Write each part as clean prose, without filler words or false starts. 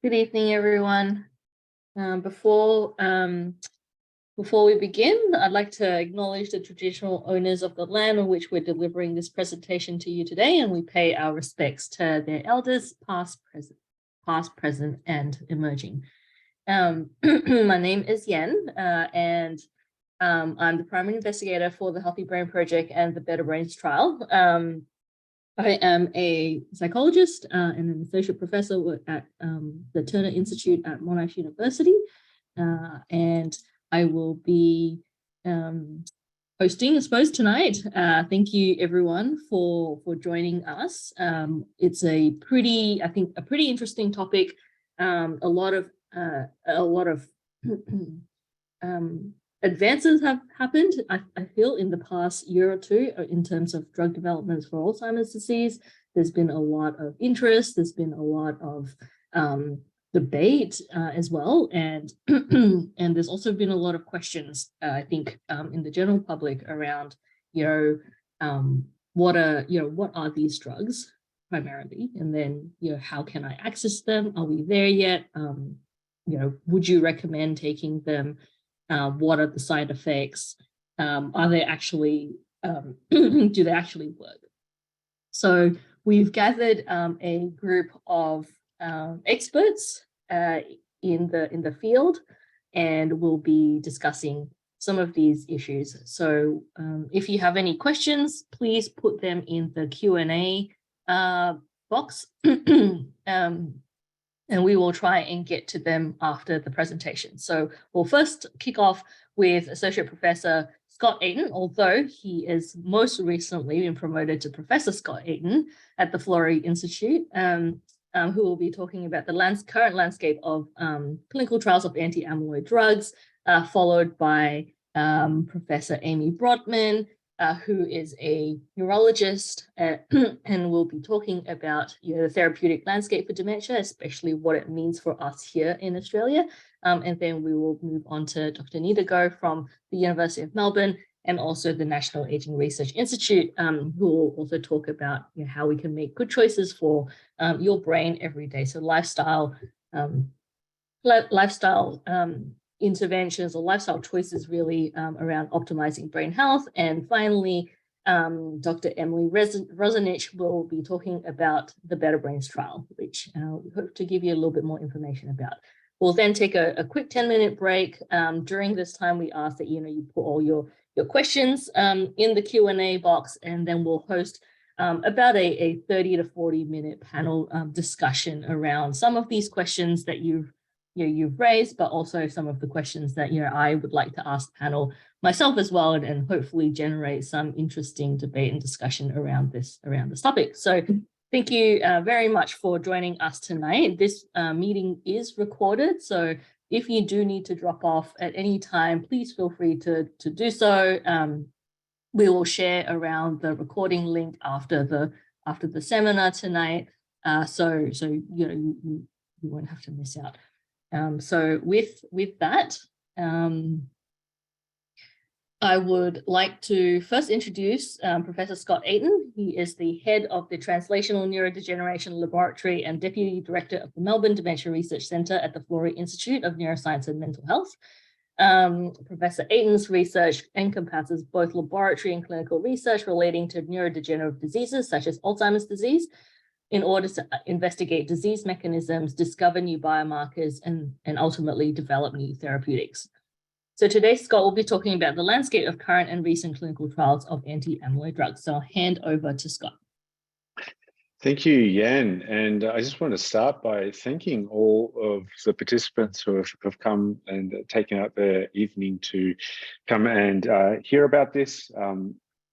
Good evening, everyone. Before we begin, I'd like to acknowledge the traditional owners of the land on which we're delivering this presentation to you today, and we pay our respects to their elders, past, present, and emerging. My name is Yen, and I'm the primary investigator for the Healthy Brain Project and the Better Brains Trial. I am a psychologist and an associate professor at the Turner Institute at Monash University, and I will be hosting, I suppose, tonight. Thank you, everyone, for joining us. It's a pretty interesting topic. A lot of advances have happened, I feel, in the past year or two in terms of drug developments for Alzheimer's disease. There's been a lot of interest. There's been a lot of debate as well, and and there's also been a lot of questions, I think, in the general public around, what are these drugs primarily, and then how can I access them? Are we there yet? Would you recommend taking them? What are the side effects? Are they actually, do they actually work? So we've gathered a group of experts in the field, and we'll be discussing some of these issues. So if you have any questions, please put them in the Q&A box. And we will try and get to them after the presentation. So we'll first kick off with Associate Professor Scott Ayton, although he is most recently been promoted to Professor Scott Ayton at the Florey Institute, who will be talking about the current landscape of clinical trials of anti-amyloid drugs, followed by Professor Amy Brodtmann, who is a neurologist and will be talking about the therapeutic landscape for dementia, especially what it means for us here in Australia. And then we will move on to Dr. Anita Goh from the University of Melbourne and also the National Aging Research Institute, who will also talk about how we can make good choices for your brain every day. So lifestyle interventions or lifestyle choices really around optimizing brain health. And finally, Dr. Emily Rosenich will be talking about the Better Brains trial, which we hope to give you a little bit more information about. We'll then take a quick 10-minute break. During this time, we ask that you put all your questions in the Q&A box, and then we'll host about a 30 to 40-minute panel discussion around some of these questions that you've raised, but also some of the questions that I would like to ask the panel myself as well, and hopefully generate some interesting debate and discussion around this topic. So thank you very much for joining us tonight. This meeting is recorded, so if you do need to drop off at any time, please feel free to do so. We will share around the recording link after the seminar tonight, so you won't have to miss out. So with that, I would like to first introduce Professor Scott Ayton. He is the head of the Translational Neurodegeneration Laboratory and Deputy Director of the Melbourne Dementia Research Centre at the Florey Institute of Neuroscience and Mental Health. Professor Ayton's research encompasses both laboratory and clinical research relating to neurodegenerative diseases such as Alzheimer's disease, in order to investigate disease mechanisms, discover new biomarkers, and ultimately develop new therapeutics. So today, Scott will be talking about the landscape of current and recent clinical trials of anti-amyloid drugs. So I'll hand over to Scott. Thank you, Yen. And I just want to start by thanking all of the participants who have come and taken out their evening to come and hear about this.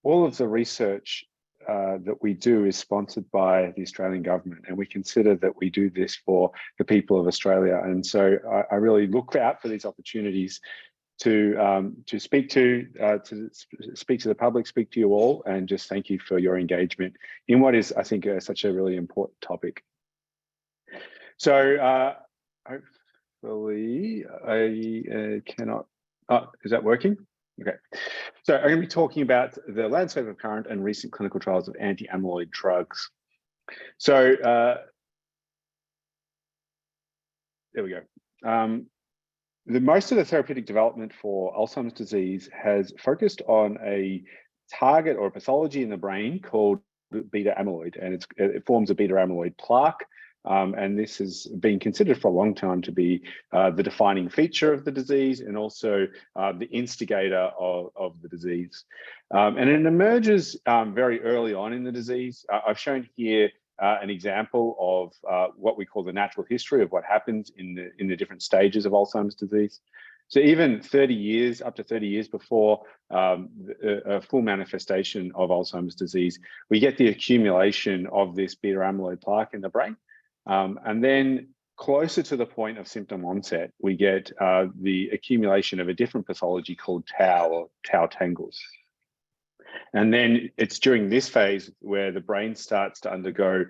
All of the research that we do is sponsored by the Australian government, and we consider that we do this for the people of Australia. And so I really look out for these opportunities to speak to the public, speak to you all, and just thank you for your engagement in what is, I think, such a really important topic. So hopefully I cannot. Oh, is that working? Okay, so I'm going to be talking about the landscape of current and recent clinical trials of anti-amyloid drugs. So there we go. Most of the therapeutic development for Alzheimer's disease has focused on a target or a pathology in the brain called beta amyloid, and it forms a beta amyloid plaque. And this has been considered for a long time to be the defining feature of the disease and also the instigator of the disease. And it emerges very early on in the disease. I've shown here an example of what we call the natural history of what happens in the different stages of Alzheimer's disease. So even 30 years, up to 30 years before a full manifestation of Alzheimer's disease, we get the accumulation of this beta amyloid plaque in the brain. And then closer to the point of symptom onset, we get the accumulation of a different pathology called tau or tau tangles. And then it's during this phase where the brain starts to undergo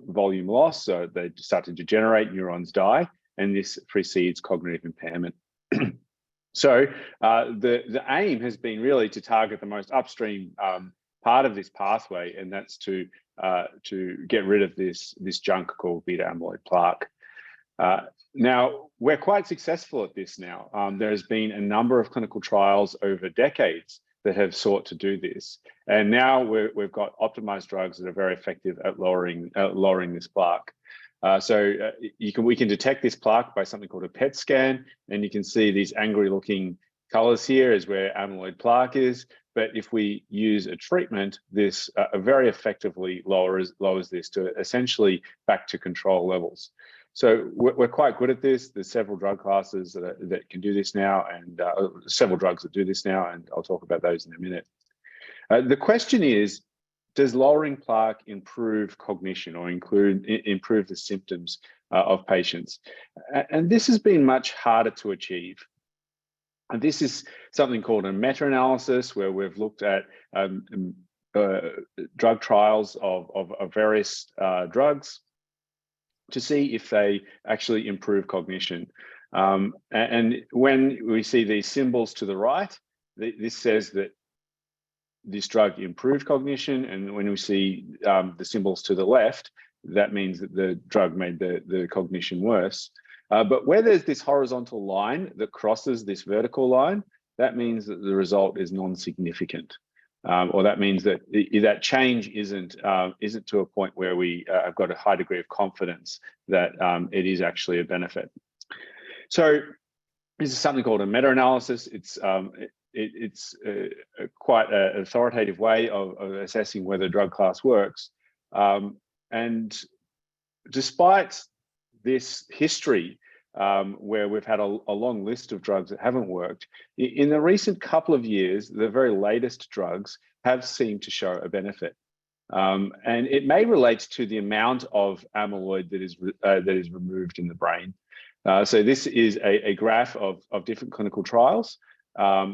volume loss. So they start to degenerate, neurons die, and this precedes cognitive impairment. So the aim has been really to target the most upstream part of this pathway, and that's to get rid of this junk called beta amyloid plaque. Now, we're quite successful at this now. There's been a number of clinical trials over decades that have sought to do this. And now we've got optimized drugs that are very effective at lowering this plaque. We can detect this plaque by something called a PET scan, and you can see these angry looking colors here is where amyloid plaque is. But if we use a treatment, this very effectively lowers this to essentially back to control levels. So we're quite good at this. There's several drug classes that can do this now, and several drugs that do this now, and I'll talk about those in a minute. The question is, does lowering plaque improve cognition or improve the symptoms of patients? And this has been much harder to achieve. And this is something called a meta-analysis, where we've looked at drug trials of various drugs to see if they actually improve cognition. And when we see these symbols to the right, this says that this drug improved cognition. And when we see the symbols to the left, that means that the drug made the cognition worse. But where there's this horizontal line that crosses this vertical line, that means that the result is non-significant. Or that means that that change isn't to a point where we have got a high degree of confidence that it is actually a benefit. So this is something called a meta-analysis. It's quite an authoritative way of assessing whether a drug class works. And despite this history, where we've had a long list of drugs that haven't worked, in the recent couple of years, the very latest drugs have seemed to show a benefit. And it may relate to the amount of amyloid that is removed in the brain. So this is a graph of different clinical trials,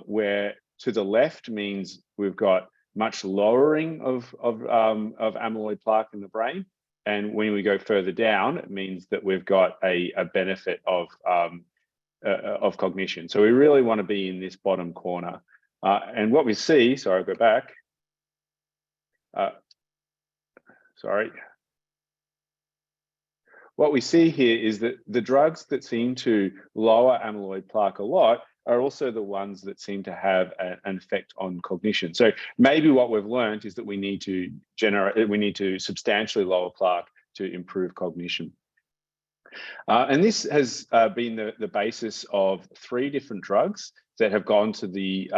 where to the left means we've got much lowering of amyloid plaque in the brain. And when we go further down, it means that we've got a benefit of cognition. So we really want to be in this bottom corner. And what we see, sorry, I'll go back. What we see here is that the drugs that seem to lower amyloid plaque a lot are also the ones that seem to have an effect on cognition. So maybe what we've learned is that we need to substantially lower plaque to improve cognition. And this has been the basis of 3 different drugs that have gone to the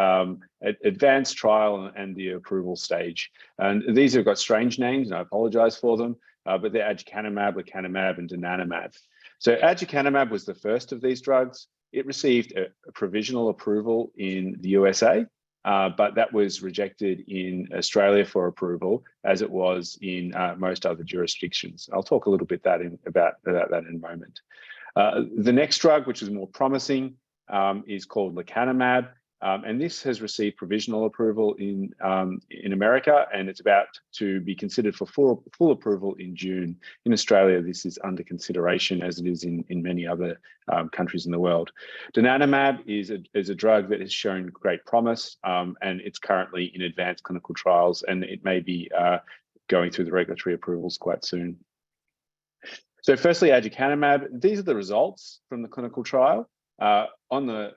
advanced trial and the approval stage. And these have got strange names, and I apologize for them, but they're aducanumab, lecanemab, and donanemab. So aducanumab was the first of these drugs. It received a provisional approval in the USA, but that was rejected in Australia for approval, as it was in most other jurisdictions. I'll talk a little bit about that in a moment. The next drug, which is more promising, is called lecanemab, and this has received provisional approval in America, and it's about to be considered for full approval in June. In Australia, this is under consideration, as it is in many other countries in the world. Donanemab is a drug that has shown great promise, and it's currently in advanced clinical trials, and it may be going through the regulatory approvals quite soon. So firstly, aducanumab, these are the results from the clinical trial. On the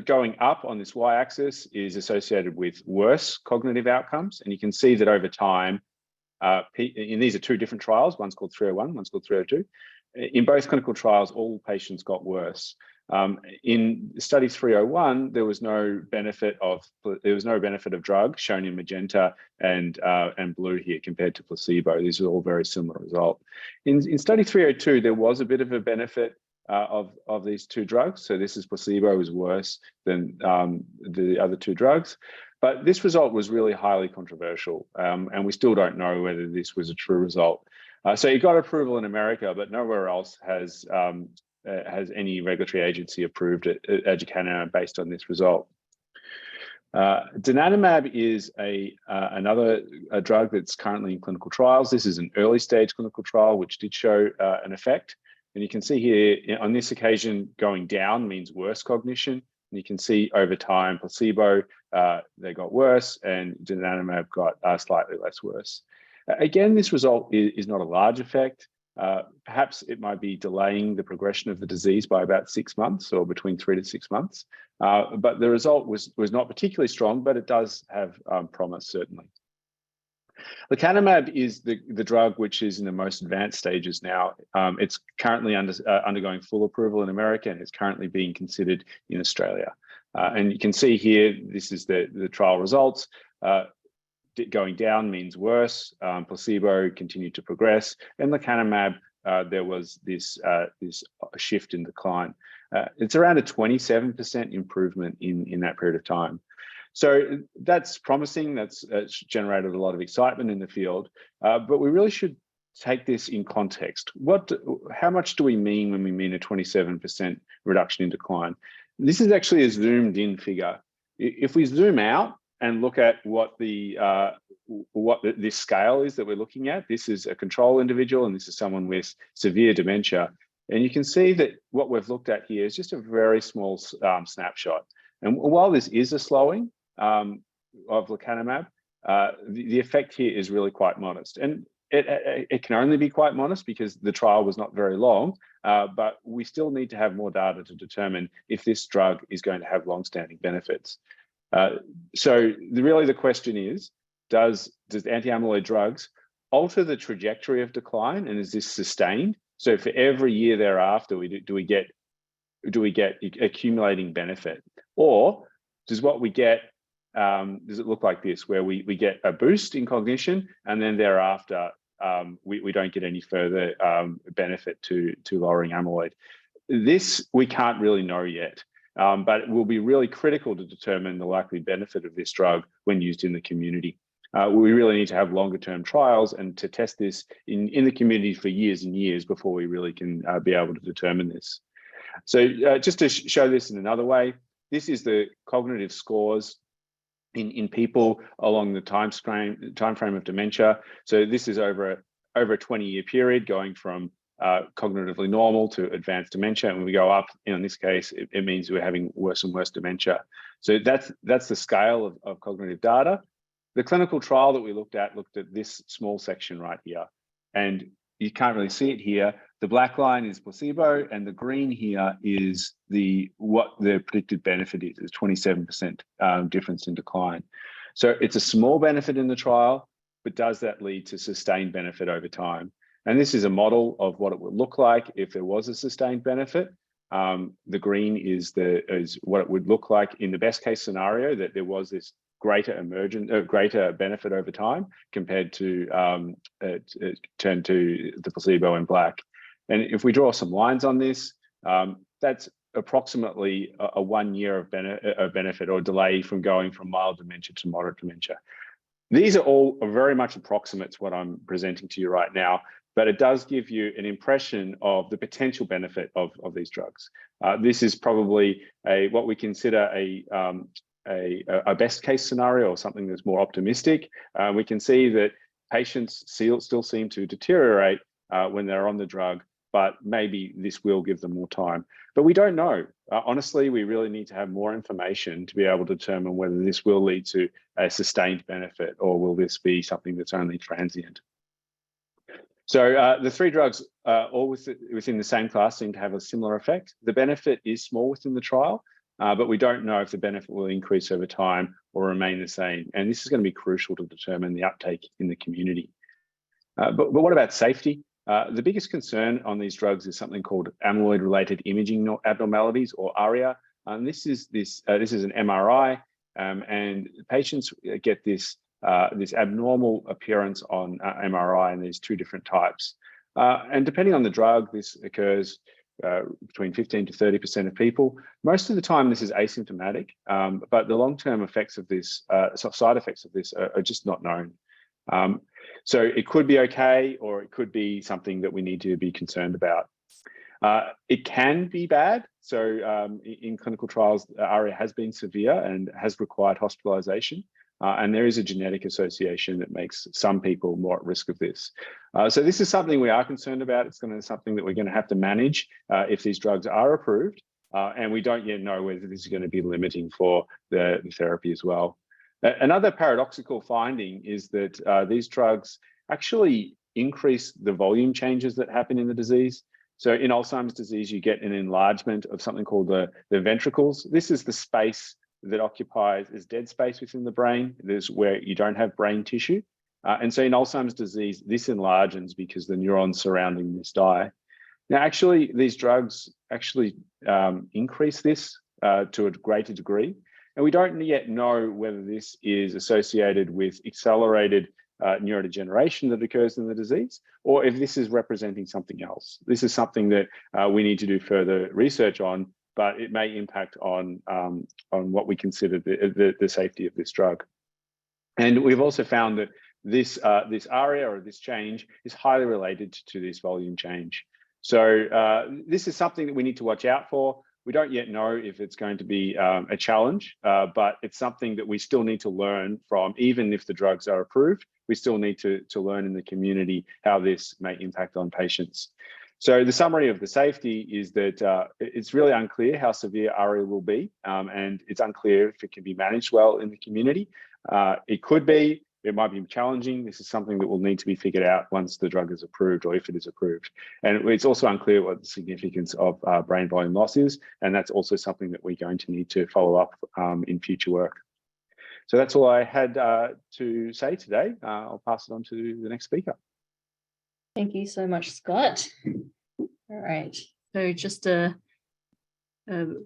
going up on this y-axis is associated with worse cognitive outcomes. And you can see that over time, and these are two different trials, one's called 301, one's called 302. In both clinical trials, all patients got worse. In study 301, there was no benefit of drug shown in magenta and blue here compared to placebo. These are all very similar result. In study 302, there was a bit of a benefit of these two drugs. So this is placebo is worse than the other two drugs. But this result was really highly controversial, and we still don't know whether this was a true result. So it got approval in America, but nowhere else has any regulatory agency approved aducanumab based on this result. Donanemab is another drug that's currently in clinical trials. This is an early stage clinical trial which did show an effect. And you can see here on this occasion, going down means worse cognition. And you can see over time, placebo, they got worse, and donanemab got slightly less worse. Again, this result is not a large effect. Perhaps it might be delaying the progression of the disease by about 6 months or between 3 to 6 months. But the result was not particularly strong, but it does have promise, certainly. Lecanemab is the drug which is in the most advanced stages now. It's currently undergoing full approval in America, and it's currently being considered in Australia. And you can see here, this is the trial results. Going down means worse. Placebo continued to progress, and lecanemab there was this shift in decline. It's around a 27% improvement in that period of time. So that's promising. That's generated a lot of excitement in the field, but we really should take this in context. How much do we mean when we mean a 27% reduction in decline? This is actually a zoomed in figure. If we zoom out and look at what this scale is that we're looking at, this is a control individual, and this is someone with severe dementia. And you can see that what we've looked at here is just a very small snapshot. And while this is a slowing of lecanemab, the effect here is really quite modest. And it can only be quite modest because the trial was not very long, but we still need to have more data to determine if this drug is going to have long-standing benefits. So really the question is, does anti-amyloid drugs alter the trajectory of decline, and is this sustained? So for every year thereafter, do we get accumulating benefit, or does what we get does it look like this, where we get a boost in cognition and then thereafter we don't get any further benefit to lowering amyloid? This we can't really know yet. But it will be really critical to determine the likely benefit of this drug when used in the community. We really need to have longer term trials and to test this in the community for years and years before we really can be able to determine this. So just to show this in another way, this is the cognitive scores in people along the time frame of dementia. So this is over a 20-year period, going from cognitively normal to advanced dementia. And when we go up, in this case, it means we're having worse and worse dementia. So that's the scale of cognitive data. The clinical trial that we looked at this small section right here. And you can't really see it here. The black line is placebo, and the green here is what the predicted benefit is 27% difference in decline. So it's a small benefit in the trial, but does that lead to sustained benefit over time? And this is a model of what it would look like if there was a sustained benefit. The green is what it would look like in the best case scenario, that there was this greater benefit over time compared to turn to the placebo in black. And if we draw some lines on this, that's approximately a 1 year of benefit or delay from going from mild dementia to moderate dementia. These are all very much approximates what I'm presenting to you right now, but it does give you an impression of the potential benefit of these drugs. This is probably what we consider a best case scenario, or something that's more optimistic. We can see that patients still seem to deteriorate when they're on the drug, but maybe this will give them more time. But we don't know. Honestly, we really need to have more information to be able to determine whether this will lead to a sustained benefit, or will this be something that's only transient. So the three drugs all within the same class seem to have a similar effect. The benefit is small within the trial, but we don't know if the benefit will increase over time or remain the same. And this is going to be crucial to determine the uptake in the community. But what about safety? The biggest concern on these drugs is something called amyloid-related imaging abnormalities, or ARIA. And this is an MRI, and patients get this abnormal appearance on MRI, and there's two different types. And depending on the drug, this occurs between 15 to 30% of people. Most of the time, this is asymptomatic, but the long-term effects of this, side effects of this, are just not known. So it could be okay, or it could be something that we need to be concerned about. It can be bad. So in clinical trials, ARIA has been severe and has required hospitalization. And there is a genetic association that makes some people more at risk of this. So this is something we are concerned about. It's going to be something that we're going to have to manage if these drugs are approved. And we don't yet know whether this is going to be limiting for the therapy as well. Another paradoxical finding is that these drugs actually increase the volume changes that happen in the disease. So in Alzheimer's disease, you get an enlargement of something called the ventricles. This is the space that occupies is dead space within the brain. There's where you don't have brain tissue. And so in Alzheimer's disease, this enlarges because the neurons surrounding this die. Now, actually, these drugs actually increase this to a greater degree. And we don't yet know whether this is associated with accelerated neurodegeneration that occurs in the disease, or if this is representing something else. This is something that we need to do further research on, but it may impact on what we consider the safety of this drug. And we've also found that this ARIA, or this change, is highly related to this volume change. So this is something that we need to watch out for. We don't yet know if it's going to be a challenge, but it's something that we still need to learn from. Even if the drugs are approved, we still need to learn in the community how this may impact on patients. So the summary of the safety is that it's really unclear how severe ARIA will be, and it's unclear if it can be managed well in the community. It could be. It might be challenging. This is something that will need to be figured out once the drug is approved, or if it is approved. And it's also unclear what the significance of brain volume loss is. And that's also something that we're going to need to follow up in future work. So that's all I had to say today. I'll pass it on to the next speaker. Thank you so much, Scott. All right. So just a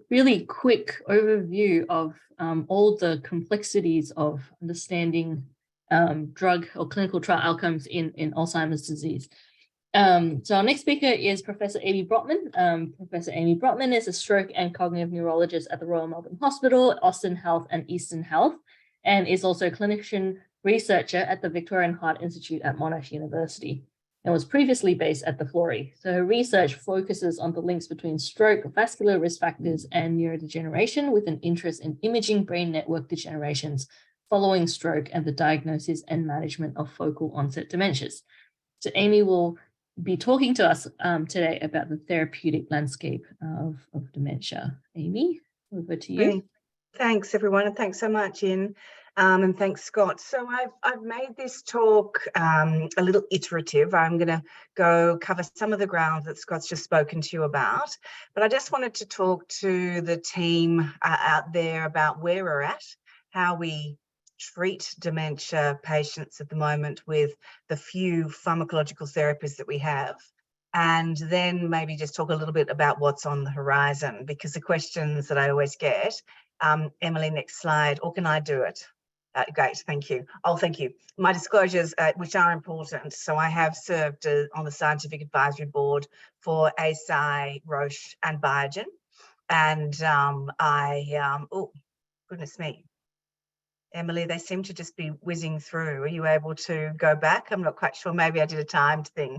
really quick overview of all the complexities of understanding drug or clinical trial outcomes in Alzheimer's disease. So our next speaker is Professor Amy Brodtmann. Professor Amy Brodtmann is a stroke and cognitive neurologist at the Royal Melbourne Hospital, Austin Health and Eastern Health, and is also a clinician researcher at the Victorian Heart Institute at Monash University, and was previously based at the Florey. So her research focuses on the links between stroke, vascular risk factors, and neurodegeneration, with an interest in imaging brain network degenerations following stroke and the diagnosis and management of focal onset dementias. So Amy will be talking to us today about the therapeutic landscape of dementia. Amy, over to you. Thanks, everyone, and thanks so much, Yin, and thanks, Scott. So I've made this talk a little iterative. I'm going to go cover some of the ground that Scott's just spoken to you about, but I just wanted to talk to the team out there about where we're at, how we treat dementia patients at the moment with the few pharmacological therapies that we have, and then maybe just talk a little bit about what's on the horizon, because the questions that I always get, Emily, next slide, or can I do it? Great, thank you. Oh, thank you. My disclosures, which are important. So I have served on the scientific advisory board for ASI, Roche and Biogen. And oh, goodness me. Emily, they seem to just be whizzing through. Are you able to go back? I'm not quite sure. Maybe I did a timed thing.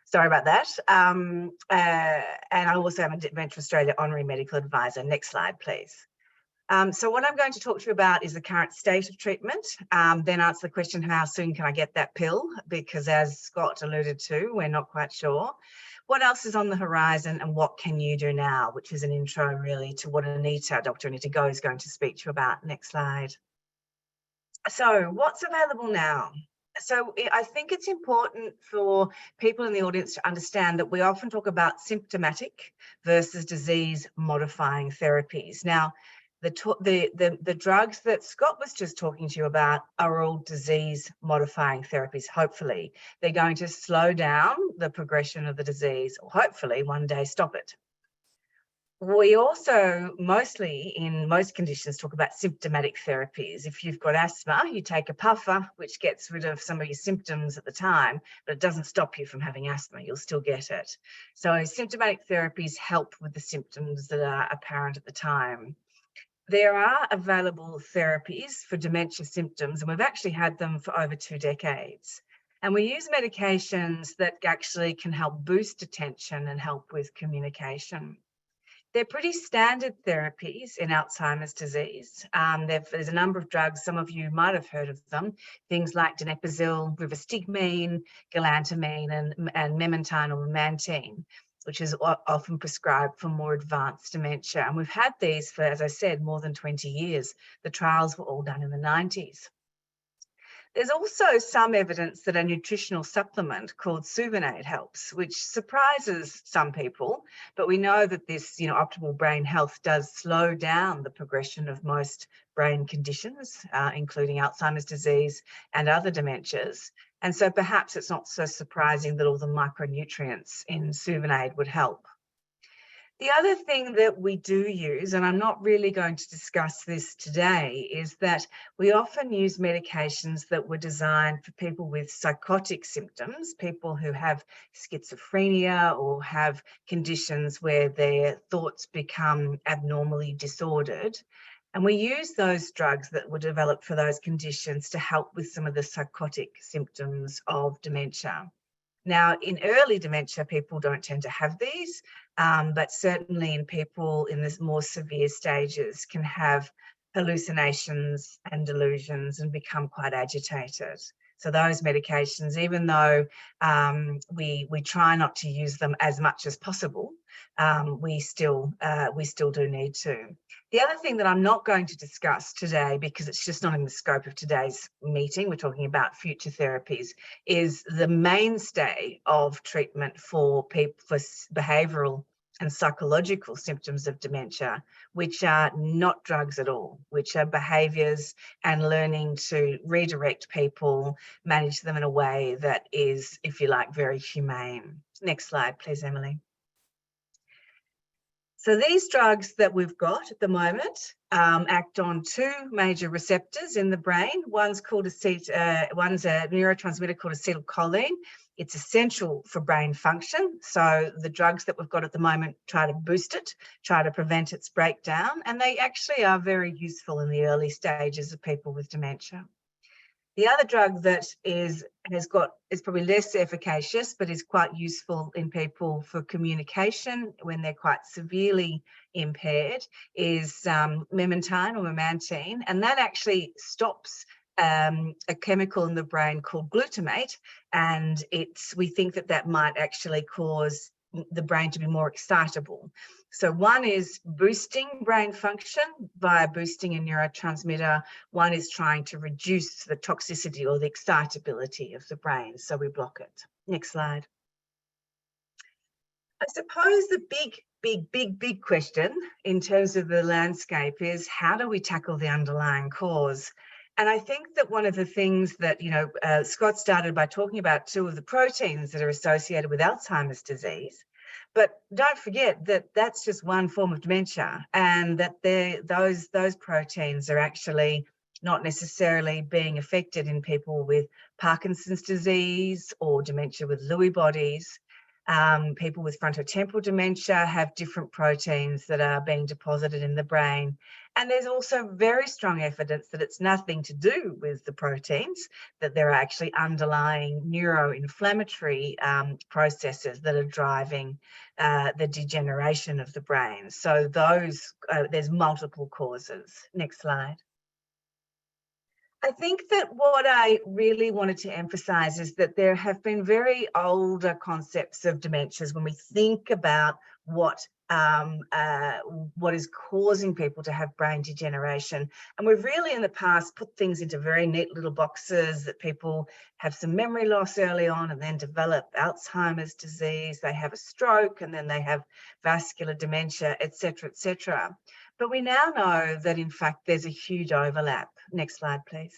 Sorry about that. And I also am a Dementia Australia Honorary Medical Advisor. Next slide, please. So what I'm going to talk to you about is the current state of treatment, then answer the question, how soon can I get that pill? Because as Scott alluded to, we're not quite sure. What else is on the horizon, and what can you do now? Which is an intro really to what Dr Anita Goh is going to speak to you about. Next slide. So what's available now? So I think it's important for people in the audience to understand that we often talk about symptomatic versus disease-modifying therapies. Now, the drugs that Scott was just talking to you about are all disease-modifying therapies, hopefully. They're going to slow down the progression of the disease, or hopefully one day stop it. We also mostly, in most conditions, talk about symptomatic therapies. If you've got asthma, you take a puffer, which gets rid of some of your symptoms at the time, but it doesn't stop you from having asthma. You'll still get it. So symptomatic therapies help with the symptoms that are apparent at the time. There are available therapies for dementia symptoms, and we've actually had them for over 2 decades. And we use medications that actually can help boost attention and help with communication. They're pretty standard therapies in Alzheimer's disease. There's a number of drugs, some of you might have heard of them, things like donepezil, rivastigmine, galantamine, and memantine or memantine, which is often prescribed for more advanced dementia. And we've had these for, as I said, more than 20 years. The trials were all done in the 90s. There's also some evidence that a nutritional supplement called Suvinate helps, which surprises some people, but we know that this, optimal brain health does slow down the progression of most brain conditions, including Alzheimer's disease and other dementias. And so perhaps it's not so surprising that all the micronutrients in Suvinate would help. The other thing that we do use, and I'm not really going to discuss this today, is that we often use medications that were designed for people with psychotic symptoms, people who have schizophrenia or have conditions where their thoughts become abnormally disordered. And we use those drugs that were developed for those conditions to help with some of the psychotic symptoms of dementia. Now, in early dementia, people don't tend to have these, but certainly in people in the more severe stages can have hallucinations and delusions and become quite agitated. So those medications, even though we try not to use them as much as possible, we still do need to. The other thing that I'm not going to discuss today, because it's just not in the scope of today's meeting, we're talking about future therapies, is the mainstay of treatment for people for behavioural and psychological symptoms of dementia, which are not drugs at all, which are behaviours and learning to redirect people, manage them in a way that is, if you like, very humane. Next slide, please, Emily. So these drugs that we've got at the moment act on 2 major receptors in the brain. One's a neurotransmitter called acetylcholine. It's essential for brain function. So the drugs that we've got at the moment try to boost it, try to prevent its breakdown, and they actually are very useful in the early stages of people with dementia. The other drug that is probably less efficacious, but is quite useful in people for communication when they're quite severely impaired, is memantine or memantine, and that actually stops a chemical in the brain called glutamate, and we think that might actually cause the brain to be more excitable. So one is boosting brain function via boosting a neurotransmitter. One is trying to reduce the toxicity or the excitability of the brain. So we block it. Next slide. I suppose the big question in terms of the landscape is, how do we tackle the underlying cause? And I think that one of the things that, Scott started by talking about 2 of the proteins that are associated with Alzheimer's disease. But don't forget that that's just one form of dementia, and that those proteins are actually not necessarily being affected in people with Parkinson's disease or dementia with Lewy bodies. People with frontotemporal dementia have different proteins that are being deposited in the brain. And there's also very strong evidence that it's nothing to do with the proteins, that there are actually underlying neuroinflammatory processes that are driving the degeneration of the brain. So there's multiple causes. Next slide. I think that what I really wanted to emphasize is that there have been very older concepts of dementias when we think about what is causing people to have brain degeneration. And we've really in the past put things into very neat little boxes, that people have some memory loss early on and then develop Alzheimer's disease, they have a stroke and then they have vascular dementia, etc., etc. But we now know that in fact there's a huge overlap. Next slide, please.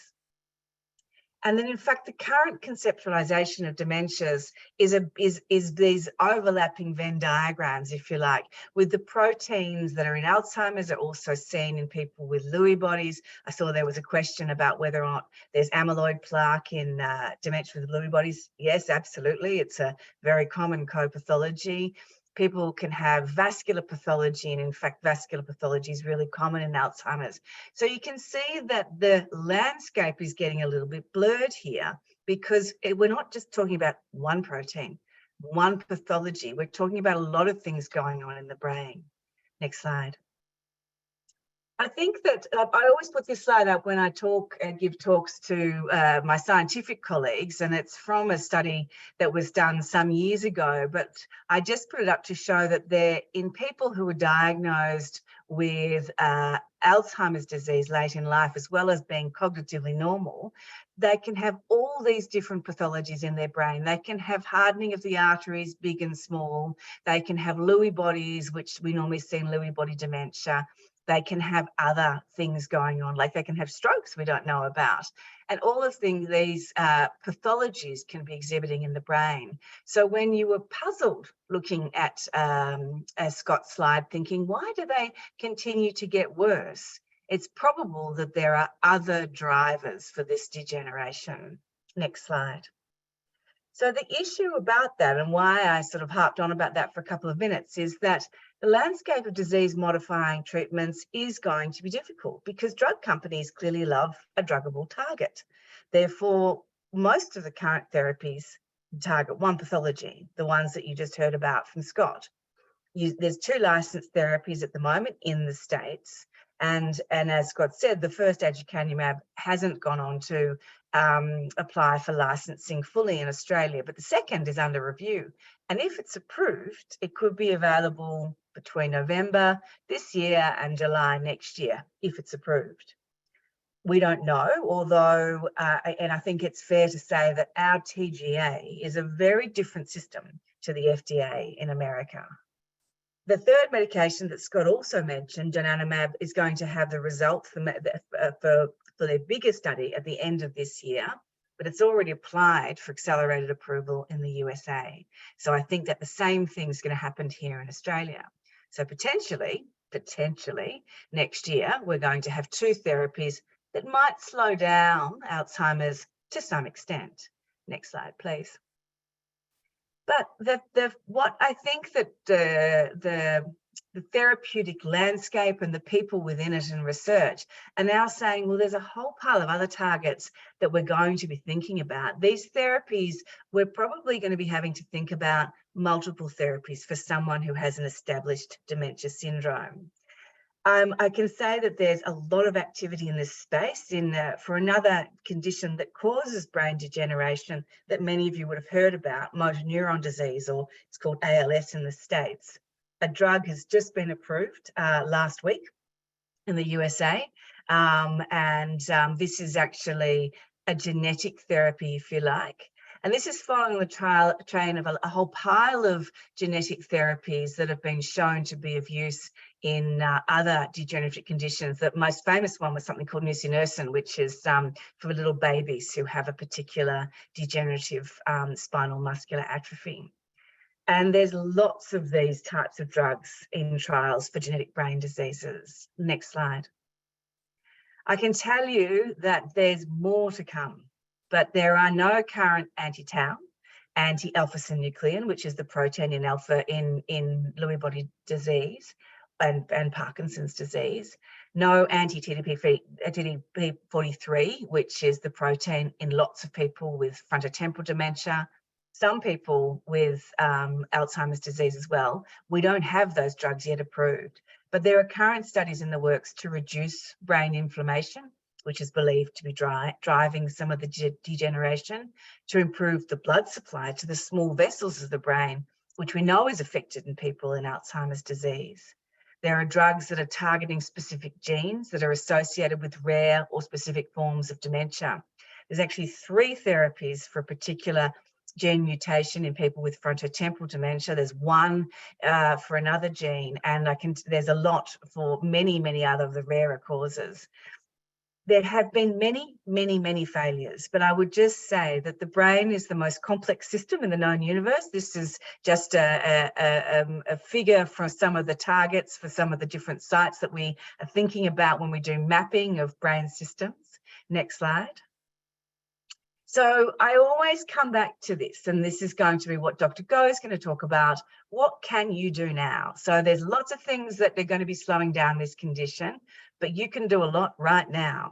And then, in fact, the current conceptualization of dementias is these overlapping Venn diagrams, if you like, with the proteins that are in Alzheimer's are also seen in people with Lewy bodies. I saw there was a question about whether or not there's amyloid plaque in dementia with Lewy bodies. Yes, absolutely. It's a very common co-pathology. People can have vascular pathology, and in fact, vascular pathology is really common in Alzheimer's. So you can see that the landscape is getting a little bit blurred here, because we're not just talking about one protein, one pathology. We're talking about a lot of things going on in the brain. Next slide. I think that I always put this slide up when I talk and give talks to my scientific colleagues, and it's from a study that was done some years ago, but I just put it up to show that in people who were diagnosed with Alzheimer's disease late in life, as well as being cognitively normal, they can have all these different pathologies in their brain. They can have hardening of the arteries, big and small. They can have Lewy bodies, which we normally see in Lewy body dementia. They can have other things going on, like they can have strokes we don't know about. And all of these pathologies can be exhibiting in the brain. So when you were puzzled looking at Scott's slide, thinking, why do they continue to get worse? It's probable that there are other drivers for this degeneration. Next slide. So the issue about that, and why I sort of harped on about that for a couple of minutes, is that the landscape of disease-modifying treatments is going to be difficult, because drug companies clearly love a druggable target. Therefore, most of the current therapies target one pathology, the ones that you just heard about from Scott. There's 2 licensed therapies at the moment in the States. And as Scott said, the first aducanumab hasn't gone on to apply for licensing fully in Australia, but the second is under review. And if it's approved, it could be available between November this year and July next year, if it's approved. We don't know, although, and I think it's fair to say that our TGA is a very different system to the FDA in America. The third medication that Scott also mentioned, donanemab, is going to have the results for their bigger study at the end of this year, but it's already applied for accelerated approval in the USA. So I think that the same thing's going to happen here in Australia. So potentially, next year, we're going to have 2 therapies that might slow down Alzheimer's to some extent. Next slide, please. But what I think that the therapeutic landscape and the people within it and research are now saying, well, there's a whole pile of other targets that we're going to be thinking about. These therapies, we're probably going to be having to think about multiple therapies for someone who has an established dementia syndrome. I can say that there's a lot of activity in this space for another condition that causes brain degeneration that many of you would have heard about, motor neuron disease, or it's called ALS in the States. A drug has just been approved last week in the USA, and this is actually a genetic therapy, if you like. And this is following the train of a whole pile of genetic therapies that have been shown to be of use in other degenerative conditions. The most famous one was something called nusinersen, which is for little babies who have a particular degenerative spinal muscular atrophy. And there's lots of these types of drugs in trials for genetic brain diseases. Next slide. I can tell you that there's more to come, but there are no current anti-tau, anti-alpha-synuclein, which is the protein in alpha in Lewy body disease and Parkinson's disease. No anti-TDP43, which is the protein in lots of people with frontotemporal dementia, some people with Alzheimer's disease as well. We don't have those drugs yet approved, but there are current studies in the works to reduce brain inflammation, which is believed to be driving some of the degeneration, to improve the blood supply to the small vessels of the brain, which we know is affected in people in Alzheimer's disease. There are drugs that are targeting specific genes that are associated with rare or specific forms of dementia. There's actually 3 therapies for a particular gene mutation in people with frontotemporal dementia. There's 1 for another gene, and there's a lot for many, many other of the rarer causes. There have been many failures, but I would just say that the brain is the most complex system in the known universe. This is just a figure from some of the targets for some of the different sites that we are thinking about when we do mapping of brain systems. Next slide. So I always come back to this, and this is going to be what Dr. Goh is going to talk about. What can you do now? So there's lots of things that are going to be slowing down this condition, but you can do a lot right now.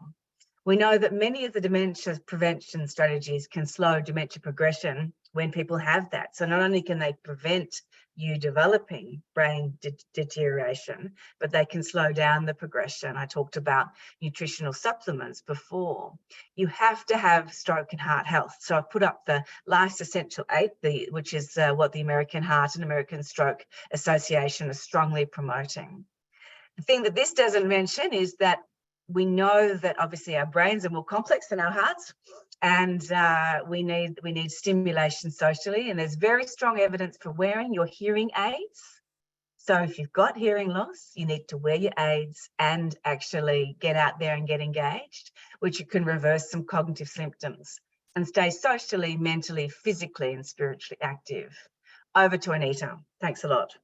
We know that many of the dementia prevention strategies can slow dementia progression when people have that. So not only can they prevent you developing brain deterioration, but they can slow down the progression. I talked about nutritional supplements before. You have to have stroke and heart health. So I've put up the Life's Essential 8, which is what the American Heart and American Stroke Association are strongly promoting. The thing that this doesn't mention is that we know that obviously our brains are more complex than our hearts, and we need stimulation socially, and there's very strong evidence for wearing your hearing aids. So if you've got hearing loss, you need to wear your aids and actually get out there and get engaged, which can reverse some cognitive symptoms, and stay socially, mentally, physically and spiritually active. Over to Anita. Thanks a lot.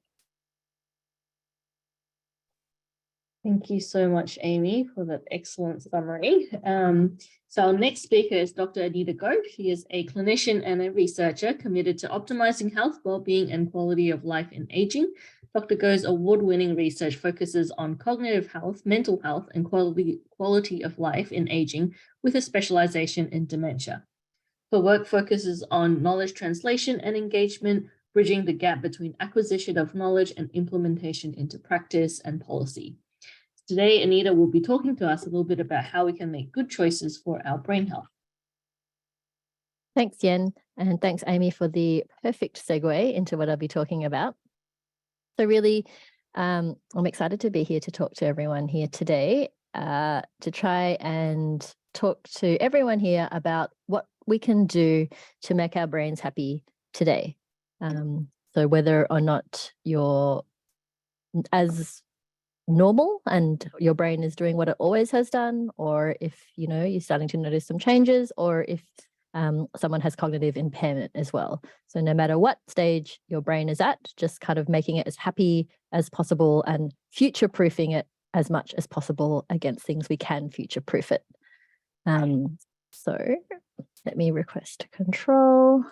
Thank you so much, Amy, for that excellent summary. So our next speaker is Dr. Anita Goh. She is a clinician and a researcher committed to optimizing health, well-being, and quality of life in aging. Dr. Goh's award-winning research focuses on cognitive health, mental health, and quality of life in aging, with a specialization in dementia. Her work focuses on knowledge translation and engagement, bridging the gap between acquisition of knowledge and implementation into practice and policy. Today, Anita will be talking to us a little bit about how we can make good choices for our brain health. Thanks, Yen, and thanks, Amy, for the perfect segue into what I'll be talking about. So really, I'm excited to be here to talk to everyone here today, to try and talk to everyone here about what we can do to make our brains happy today. So whether or not you're as normal and your brain is doing what it always has done, or if you're starting to notice some changes, or if someone has cognitive impairment as well. So no matter what stage your brain is at, just kind of making it as happy as possible and future-proofing it as much as possible against things we can future-proof it. So let me request control.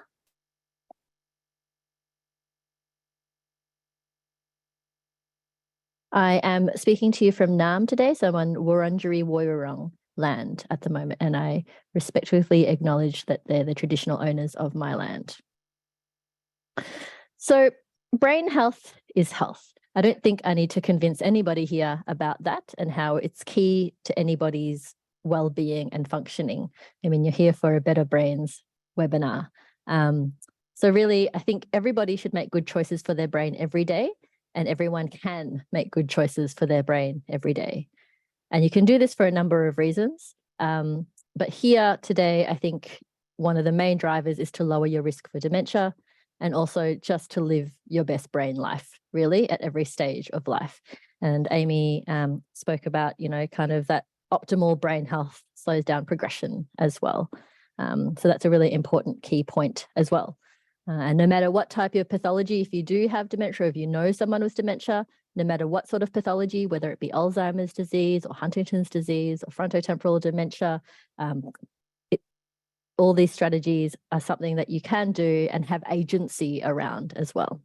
I am speaking to you from Nam today, so I'm on Wurundjeri Woiwurrung land at the moment, and I respectfully acknowledge that they're the traditional owners of my land. So brain health is health. I don't think I need to convince anybody here about that and how it's key to anybody's well-being and functioning. I mean, you're here for a Better Brains webinar. So really, I think everybody should make good choices for their brain every day, and everyone can make good choices for their brain every day. And you can do this for a number of reasons. But here today, I think one of the main drivers is to lower your risk for dementia, and also just to live your best brain life, really, at every stage of life. And Amy spoke about, kind of that optimal brain health slows down progression as well. So that's a really important key point as well. And no matter what type of pathology, if you do have dementia, or if you know someone with dementia, no matter what sort of pathology, whether it be Alzheimer's disease or Huntington's disease or frontotemporal dementia, all these strategies are something that you can do and have agency around as well.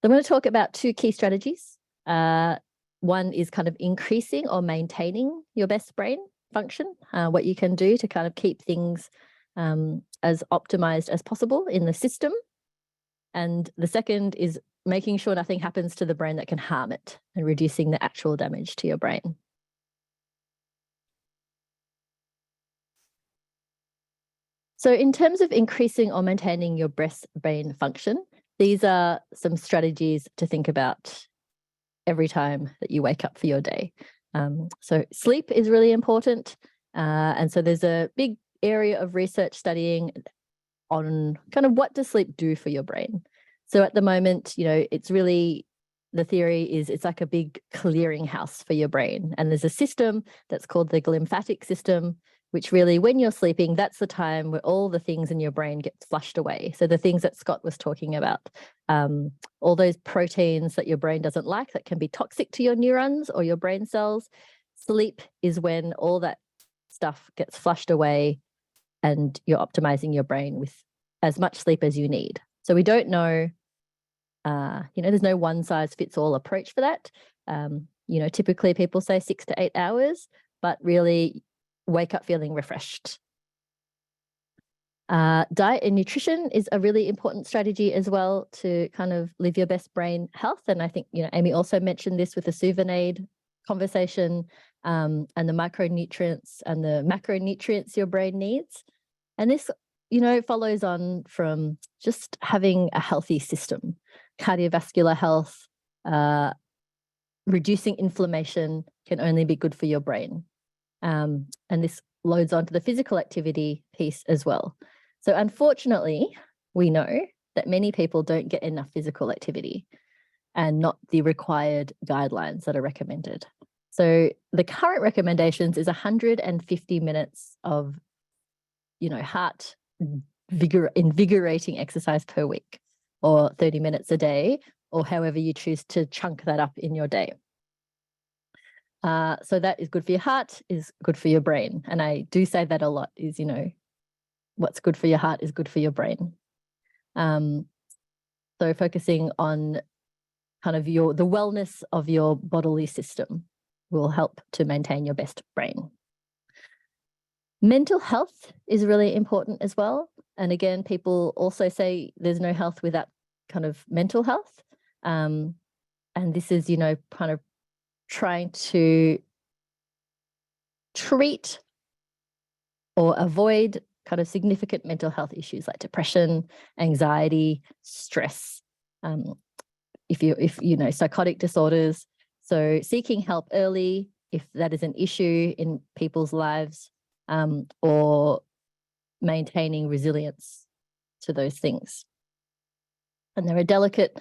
So I'm going to talk about two key strategies. One is kind of increasing or maintaining your best brain function, what you can do to kind of keep things as optimized as possible in the system. And the second is making sure nothing happens to the brain that can harm it and reducing the actual damage to your brain. So in terms of increasing or maintaining your brain function, these are some strategies to think about every time that you wake up for your day. So sleep is really important. And so there's a big area of research studying on kind of what does sleep do for your brain. So at the moment, it's really, the theory is it's like a big clearinghouse for your brain. And there's a system that's called the glymphatic system, which really, when you're sleeping, that's the time where all the things in your brain get flushed away. So the things that Scott was talking about, all those proteins that your brain doesn't like that can be toxic to your neurons or your brain cells, sleep is when all that stuff gets flushed away and you're optimizing your brain with as much sleep as you need. So we don't know, there's no one size fits all approach for that. Typically people say 6 to 8 hours, but really wake up feeling refreshed. Diet and nutrition is a really important strategy as well to kind of live your best brain health. And I think, Amy also mentioned this with the Suvenaid conversation, and the micronutrients and the macronutrients your brain needs. And this, follows on from just having a healthy system, cardiovascular health, reducing inflammation can only be good for your brain. And this loads onto the physical activity piece as well. So unfortunately, we know that many people don't get enough physical activity and not the required guidelines that are recommended. So the current recommendations is 150 minutes of, heart invigorating exercise per week, or 30 minutes a day, or however you choose to chunk that up in your day. So that is good for your heart, is good for your brain. And I do say that a lot is, what's good for your heart is good for your brain. So focusing on kind of the wellness of your bodily system will help to maintain your best brain. Mental health is really important as well. And again, people also say there's no health without kind of mental health. And this is, kind of trying to treat or avoid kind of significant mental health issues like depression, anxiety, stress, psychotic disorders. So seeking help early if that is an issue in people's lives, or maintaining resilience to those things. And there are delicate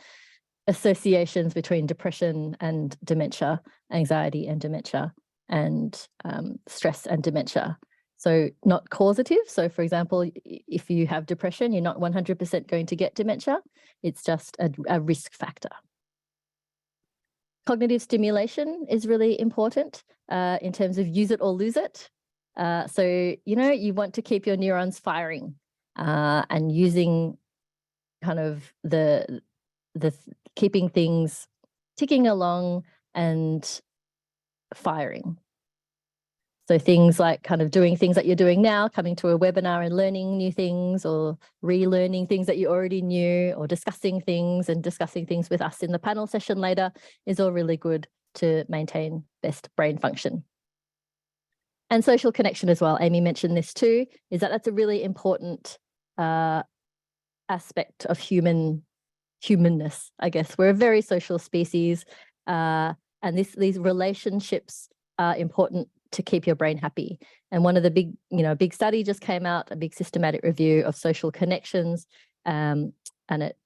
associations between depression and dementia, anxiety and dementia, and stress and dementia. So not causative. So for example, if you have depression, you're not 100% going to get dementia. It's just a risk factor. Cognitive stimulation is really important in terms of use it or lose it. So, you want to keep your neurons firing and using kind of the keeping things ticking along and firing. So things like kind of doing things that you're doing now, coming to a webinar and learning new things, or relearning things that you already knew, or discussing things with us in the panel session later is all really good to maintain best brain function. And social connection as well. Amy mentioned this too, is that that's a really important aspect of humanness, I guess. We're a very social species, and these relationships are important to keep your brain happy. And one of the big study just came out, a big systematic review of social connections, and it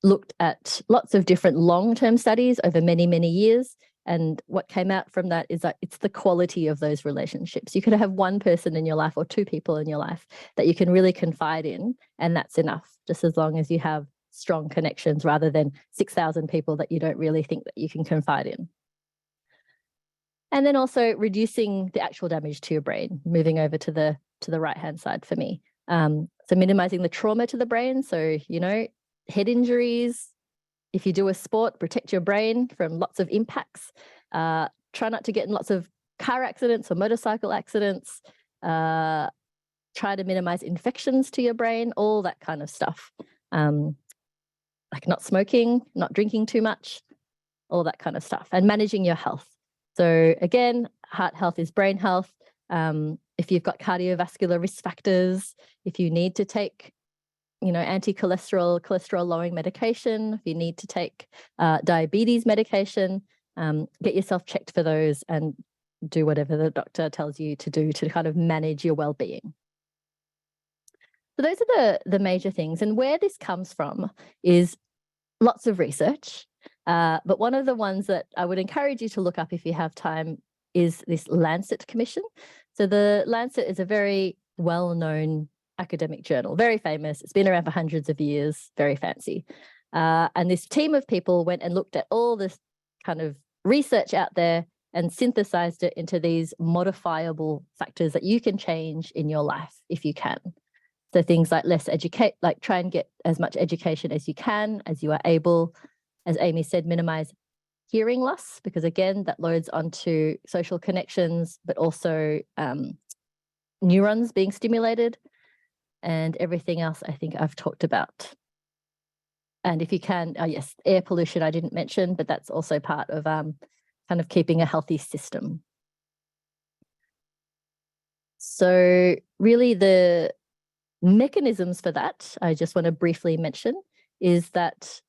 looked at lots of different long-term studies over many, many years. And what came out from that is that it's the quality of those relationships. You could have one person in your life or two people in your life that you can really confide in, and that's enough, just as long as you have strong connections rather than 6,000 people that you don't really think that you can confide in. And then also reducing the actual damage to your brain, moving over to the right-hand side for me. So minimizing the trauma to the brain. So, head injuries. If you do a sport, protect your brain from lots of impacts. Try not to get in lots of car accidents or motorcycle accidents. Try to minimize infections to your brain, all that kind of stuff. Like not smoking, not drinking too much, all that kind of stuff. And managing your health. So again, heart health is brain health. if you've got cardiovascular risk factors, if you need to take, anti-cholesterol, cholesterol-lowering medication, if you need to take diabetes medication, get yourself checked for those and do whatever the doctor tells you to do to kind of manage your well-being. So those are the major things. And where this comes from is lots of research. But one of the ones that I would encourage you to look up if you have time is this Lancet Commission. So the Lancet is a very well-known academic journal, very famous. It's been around for hundreds of years, very fancy. And this team of people went and looked at all this kind of research out there and synthesized it into these modifiable factors that you can change in your life if you can. So things like try and get as much education as you can, as you are able. As Amy said, minimize hearing loss, because again, that loads onto social connections, but also neurons being stimulated, and everything else I think I've talked about. And if you can, yes, air pollution I didn't mention, but that's also part of kind of keeping a healthy system. So really the mechanisms for that, I just want to briefly mention, is that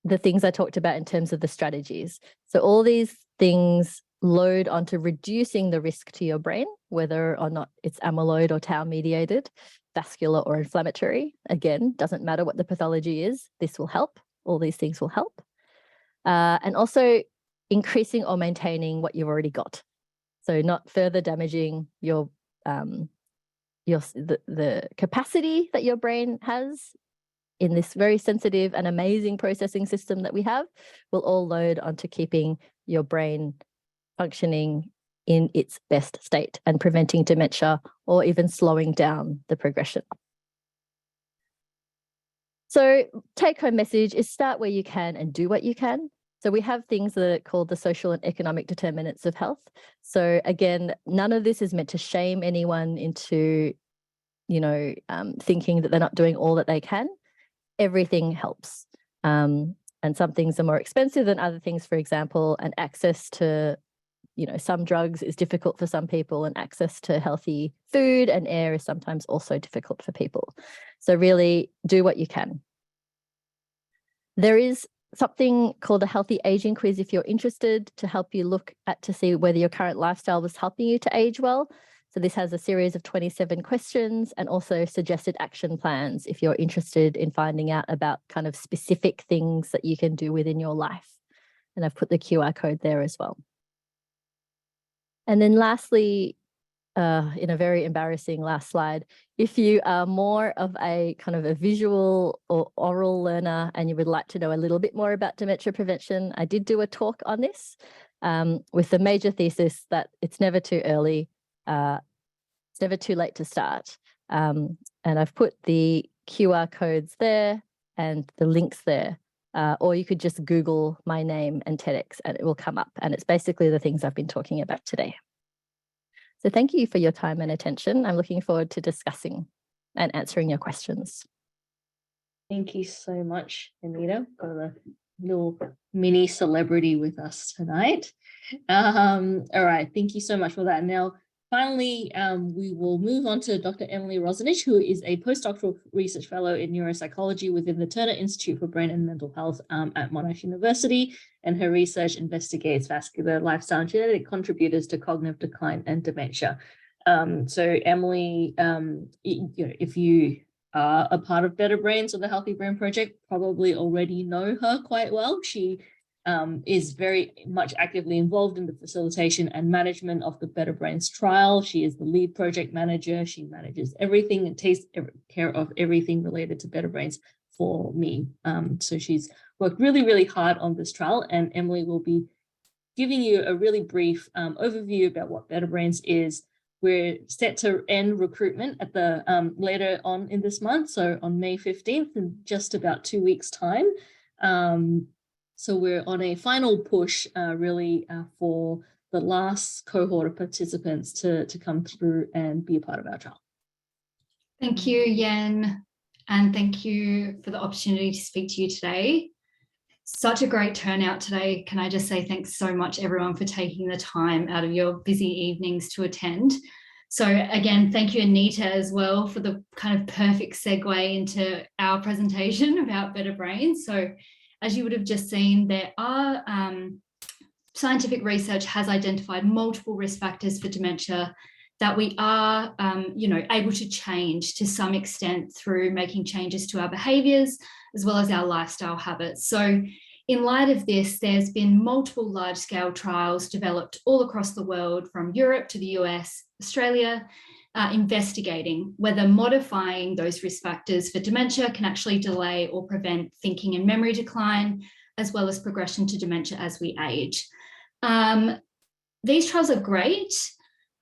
the things I talked about in terms of the strategies. So all these things load onto reducing the risk to your brain, whether or not it's amyloid or tau mediated, vascular or inflammatory. Again, doesn't matter what the pathology is, this will help. All these things will help. And also increasing or maintaining what you've already got. So not further damaging the capacity that your brain has in this very sensitive and amazing processing system that we have, will all load onto keeping your brain functioning in its best state and preventing dementia or even slowing down the progression. So take-home message is start where you can and do what you can. So we have things that are called the social and economic determinants of health. So again, none of this is meant to shame anyone into, thinking that they're not doing all that they can. Everything helps. And some things are more expensive than other things, for example, and access to, some drugs is difficult for some people, and access to healthy food and air is sometimes also difficult for people. So really do what you can. There is something called a healthy aging quiz if you're interested, to help you look at to see whether your current lifestyle was helping you to age well. So this has a series of 27 questions and also suggested action plans if you're interested in finding out about kind of specific things that you can do within your life. And I've put the QR code there as well. And then lastly, in a very embarrassing last slide, if you are more of a kind of a visual or oral learner and you would like to know a little bit more about dementia prevention, I did do a talk on this with the major thesis that it's never too early, it's never too late to start. And I've put the QR codes there and the links there, or you could just Google my name and TEDx and it will come up. And it's basically the things I've been talking about today. So thank you for your time and attention. I'm looking forward to discussing and answering your questions. Thank you so much, Anita. Got a little mini celebrity with us tonight. All right, thank you so much for that. Now, finally, we will move on to Dr. Emily Rosenich, who is a postdoctoral research fellow in neuropsychology within the Turner Institute for Brain and Mental Health at Monash University. And her research investigates vascular, lifestyle, and genetic contributors to cognitive decline and dementia. So Emily, if you are a part of Better Brains or the Healthy Brain Project, probably already know her quite well. She is very much actively involved in the facilitation and management of the Better Brains trial. She is the lead project manager. She manages everything and takes care of everything related to Better Brains for me. So she's worked really, really hard on this trial, and Emily will be giving you a really brief overview about what Better Brains is. We're set to end recruitment at the later on in this month, so on May 15th, in just about 2 weeks' time. So we're on a final push really for the last cohort of participants to come through and be a part of our trial. Thank you, Yen, and thank you for the opportunity to speak to you today. Such a great turnout today. Can I just say thanks so much, everyone, for taking the time out of your busy evenings to attend. So again, thank you, Anita, as well, for the kind of perfect segue into our presentation about better brains. So as you would have just seen, there are scientific research has identified multiple risk factors for dementia that we are, able to change to some extent through making changes to our behaviours as well as our lifestyle habits. So in light of this, there's been multiple large-scale trials developed all across the world, from Europe to the US, Australia, investigating whether modifying those risk factors for dementia can actually delay or prevent thinking and memory decline, as well as progression to dementia as we age. These trials are great,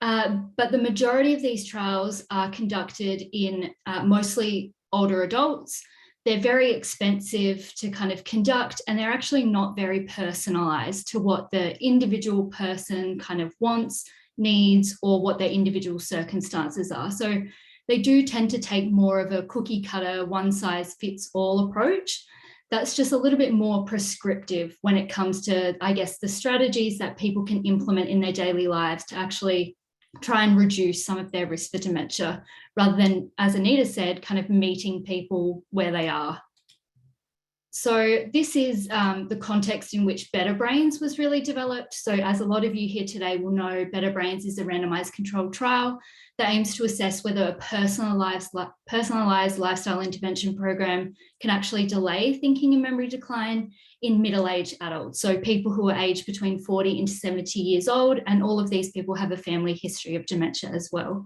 but the majority of these trials are conducted in mostly older adults. They're very expensive to kind of conduct, and they're actually not very personalised to what the individual person kind of wants, needs, or what their individual circumstances are. So they do tend to take more of a cookie cutter, one size fits all approach. That's just a little bit more prescriptive when it comes to, I guess, the strategies that people can implement in their daily lives to actually try and reduce some of their risk for dementia, rather than, as Anita said, kind of meeting people where they are. So this is the context in which Better Brains was really developed. So as a lot of you here today will know, Better Brains is a randomized controlled trial that aims to assess whether a personalized lifestyle intervention program can actually delay thinking and memory decline in middle-aged adults. So people who are aged between 40 and 70 years old, and all of these people have a family history of dementia as well.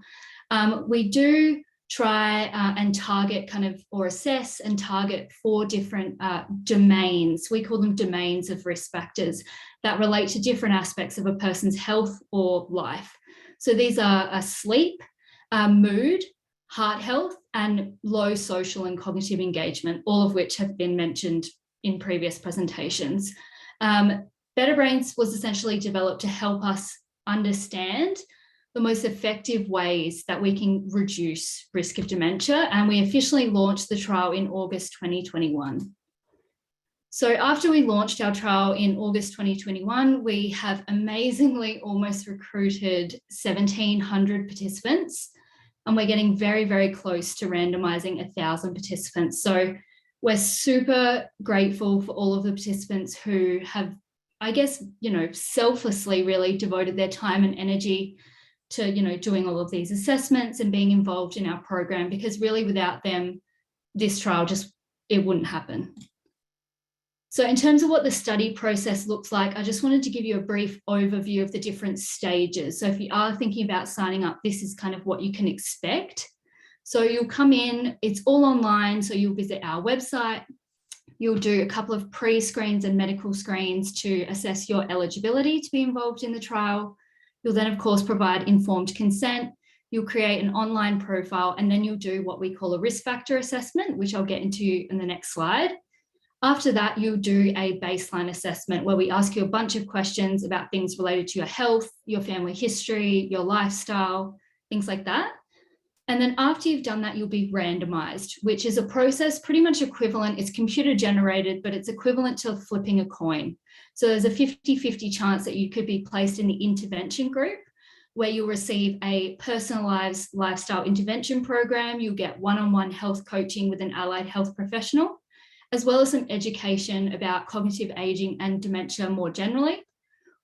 We do try and target or assess and target 4 different domains. We call them domains of risk factors that relate to different aspects of a person's health or life. So these are sleep, mood, heart health, and low social and cognitive engagement, all of which have been mentioned in previous presentations. Better Brains was essentially developed to help us understand the most effective ways that we can reduce risk of dementia, and we officially launched the trial in August 2021. So after we launched our trial in August 2021, we have amazingly almost recruited 1,700 participants, and we're getting very, very close to randomizing 1,000 participants. So we're super grateful for all of the participants who have, I guess, selflessly really devoted their time and energy to, doing all of these assessments and being involved in our program, because really without them, this trial it wouldn't happen. So in terms of what the study process looks like, I just wanted to give you a brief overview of the different stages. So if you are thinking about signing up, this is kind of what you can expect. So you'll come in, it's all online. So you'll visit our website. You'll do a couple of pre-screens and medical screens to assess your eligibility to be involved in the trial. You'll then, of course, provide informed consent. You'll create an online profile, and then you'll do what we call a risk factor assessment, which I'll get into in the next slide. After that, you'll do a baseline assessment where we ask you a bunch of questions about things related to your health, your family history, your lifestyle, things like that. And then after you've done that, you'll be randomized, which is a process pretty much equivalent. It's computer generated, but it's equivalent to flipping a coin. So there's a 50-50 chance that you could be placed in the intervention group, where you'll receive a personalized lifestyle intervention program. You'll get one-on-one health coaching with an allied health professional, as well as some education about cognitive aging and dementia more generally.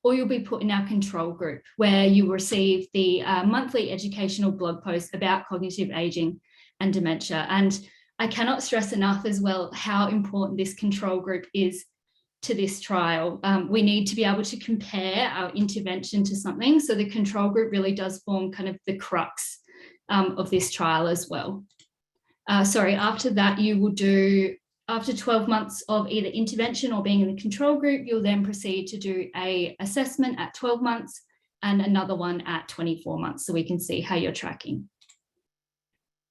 Or you'll be put in our control group, where you receive the monthly educational blog post about cognitive aging and dementia. And I cannot stress enough as well how important this control group is to this trial. We need to be able to compare our intervention to something. So the control group really does form kind of the crux of this trial as well. After that, you will do, after 12 months of either intervention or being in the control group, you'll then proceed to do an assessment at 12 months and another one at 24 months, so we can see how you're tracking.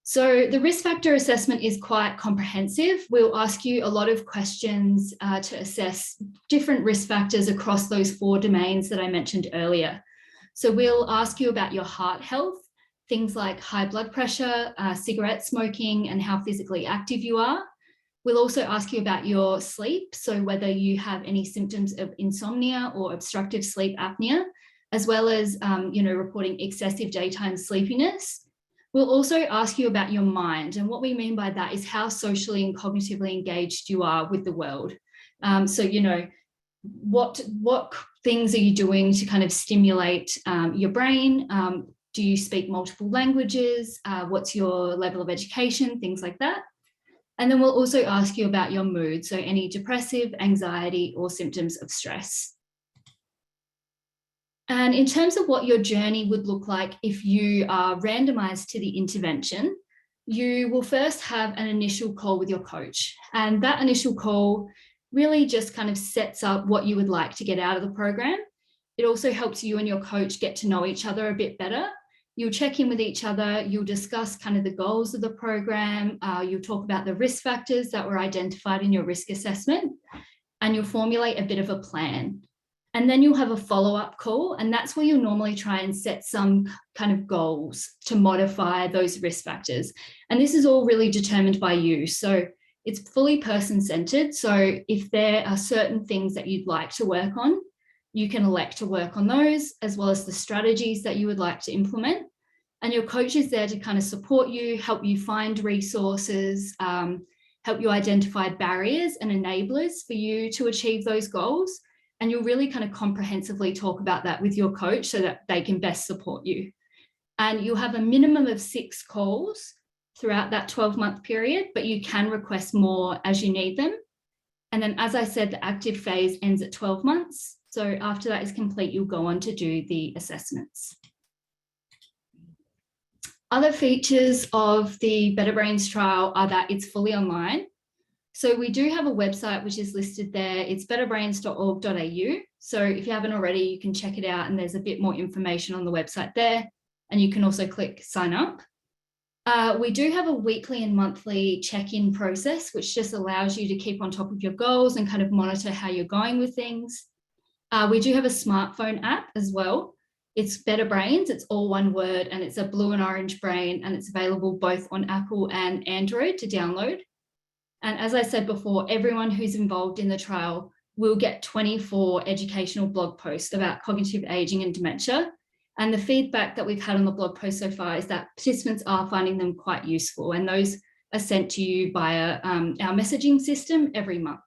So the risk factor assessment is quite comprehensive. We'll ask you a lot of questions to assess different risk factors across those 4 domains that I mentioned earlier. So we'll ask you about your heart health, things like high blood pressure, cigarette smoking, and how physically active you are. We'll also ask you about your sleep, so whether you have any symptoms of insomnia or obstructive sleep apnea, as well as, reporting excessive daytime sleepiness. We'll also ask you about your mind. And what we mean by that is how socially and cognitively engaged you are with the world. What things are you doing to kind of stimulate your brain? Do you speak multiple languages? What's your level of education? Things like that. And then we'll also ask you about your mood. So any depressive, anxiety, or symptoms of stress. And in terms of what your journey would look like if you are randomized to the intervention, you will first have an initial call with your coach. And that initial call really just kind of sets up what you would like to get out of the program. It also helps you and your coach get to know each other a bit better. You'll check in with each other, you'll discuss kind of the goals of the program, you'll talk about the risk factors that were identified in your risk assessment, and you'll formulate a bit of a plan. And then you'll have a follow-up call, and that's where you'll normally try and set some kind of goals to modify those risk factors. And this is all really determined by you. So it's fully person-centered. So if there are certain things that you'd like to work on, you can elect to work on those, as well as the strategies that you would like to implement. And your coach is there to kind of support you, help you find resources, help you identify barriers and enablers for you to achieve those goals. And you'll really kind of comprehensively talk about that with your coach so that they can best support you. And you'll have a minimum of 6 calls throughout that 12-month period, but you can request more as you need them. And then, as I said, the active phase ends at 12 months. So after that is complete, you'll go on to do the assessments. Other features of the Better Brains trial are that it's fully online. So we do have a website which is listed there. It's betterbrains.org.au. So if you haven't already, you can check it out, and there's a bit more information on the website there. And you can also click sign up. We do have a weekly and monthly check-in process, which just allows you to keep on top of your goals and kind of monitor how you're going with things. We do have a smartphone app as well. It's Better Brains. It's all one word, and it's a blue and orange brain, and it's available both on Apple and Android to download. And as I said before, everyone who's involved in the trial will get 24 educational blog posts about cognitive aging and dementia. And the feedback that we've had on the blog post so far is that participants are finding them quite useful, and those are sent to you via our messaging system every month.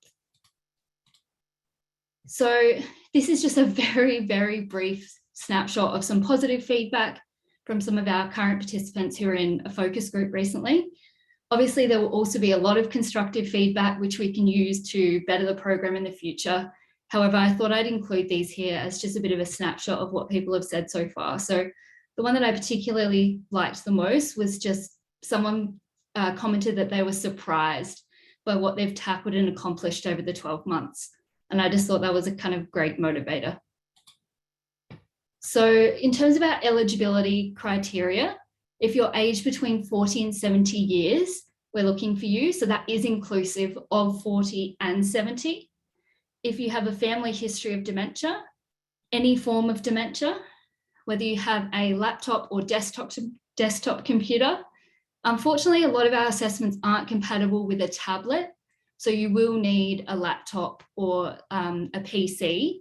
So this is just a very, very brief snapshot of some positive feedback from some of our current participants who are in a focus group recently. Obviously, there will also be a lot of constructive feedback which we can use to better the program in the future. However, I thought I'd include these here as just a bit of a snapshot of what people have said so far. So the one that I particularly liked the most was just someone commented that they were surprised by what they've tackled and accomplished over the 12 months. And I just thought that was a kind of great motivator. So in terms of our eligibility criteria, if you're aged between 40 and 70 years, we're looking for you. So that is inclusive of 40 and 70. If you have a family history of dementia, any form of dementia, whether you have a laptop or desktop computer. Unfortunately, a lot of our assessments aren't compatible with a tablet. So you will need a laptop or a PC.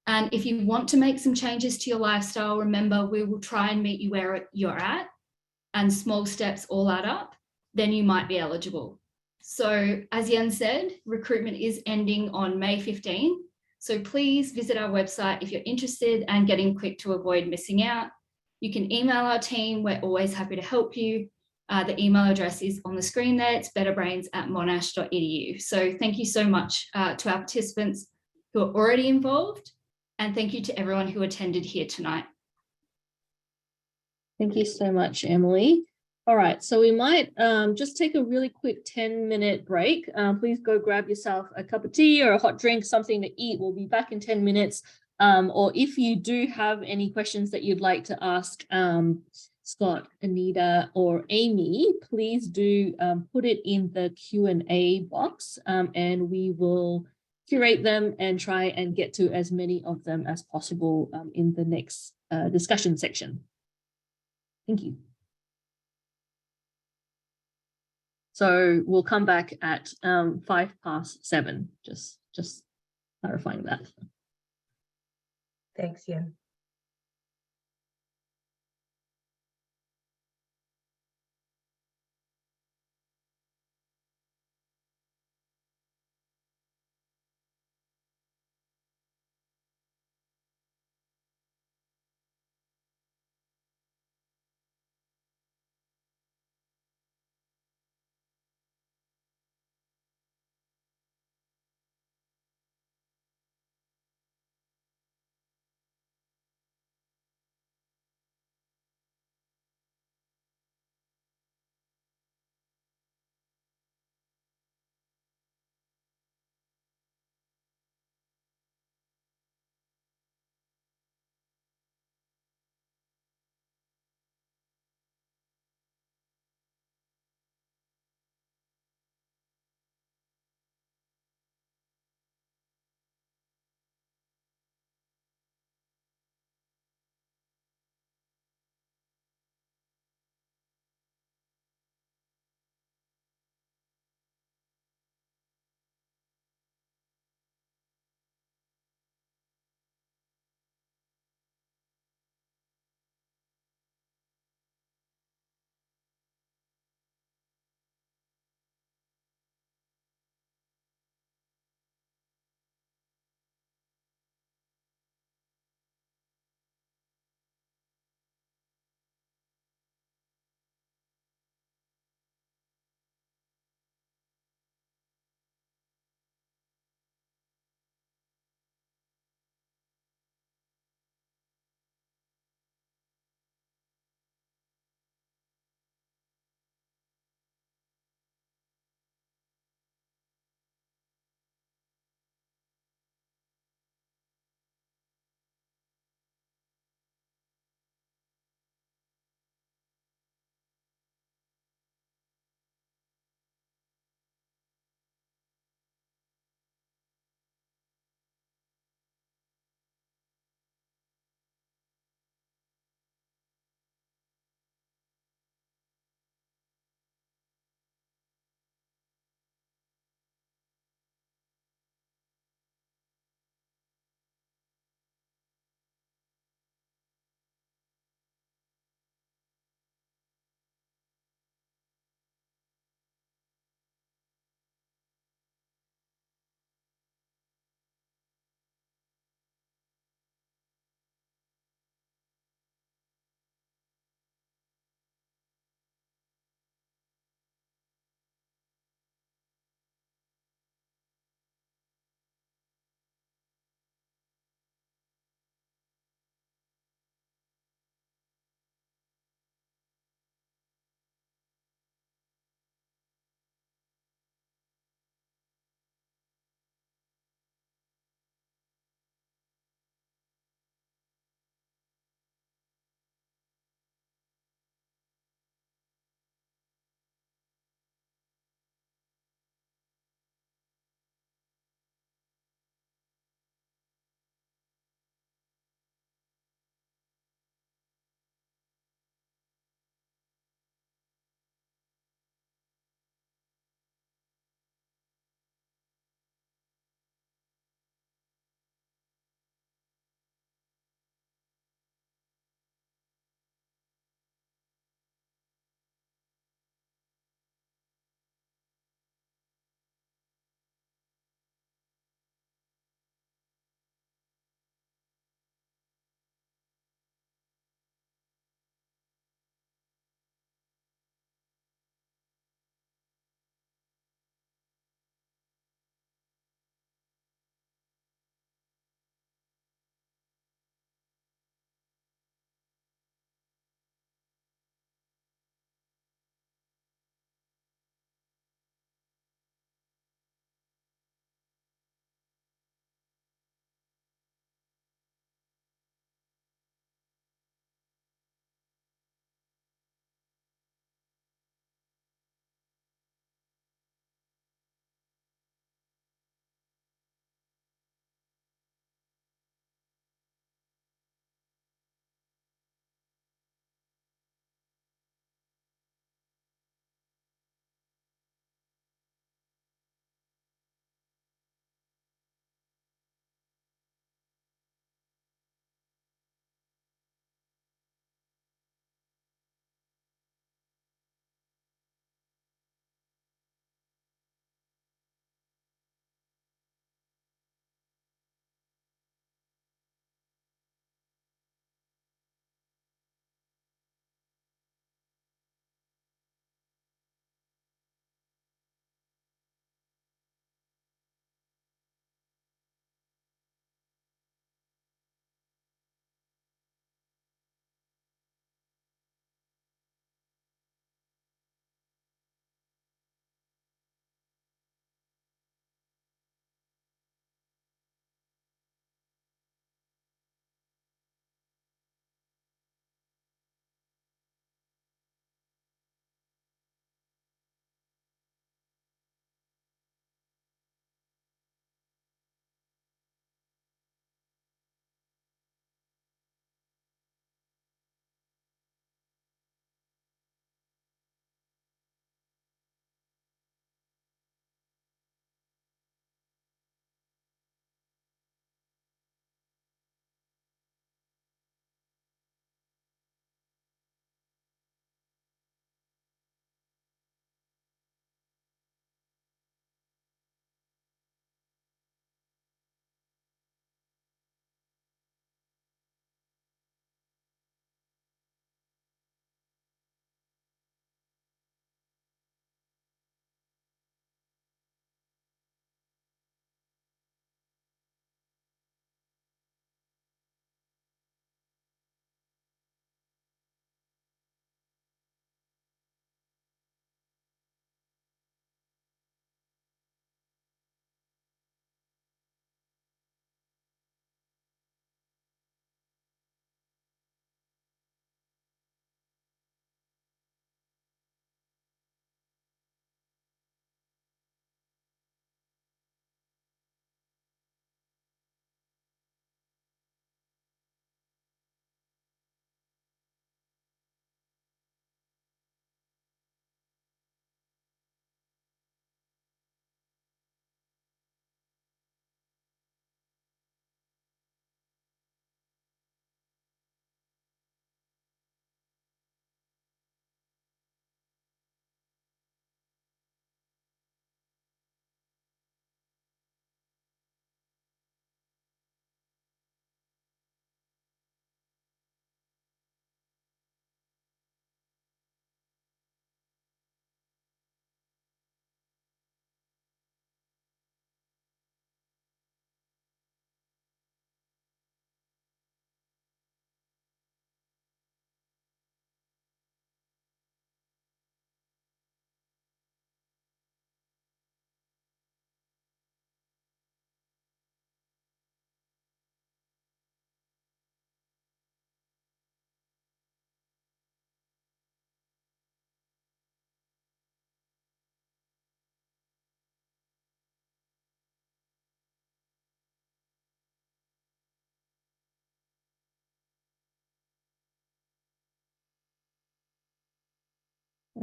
And if you want to make some changes to your lifestyle, remember, we will try and meet you where you're at, and small steps all add up, then you might be eligible. So as Yen said, recruitment is ending on May 15. So please visit our website if you're interested and getting quick to avoid missing out. You can email our team. We're always happy to help you. The email address is on the screen there. It's betterbrains@monash.edu. So thank you so much to our participants who are already involved. And thank you to everyone who attended here tonight. Thank you so much, Emily. All right, so we might just take a really quick 10-minute break. Please go grab yourself a cup of tea or a hot drink, something to eat. We'll be back in 10 minutes. Or if you do have any questions that you'd like to ask Scott, Anita, or Amy, please do put it in the Q&A box, and we will curate them and try and get to as many of them as possible in the next discussion section. Thank you. So we'll come back at 7:05, just clarifying that. Thanks, Yen.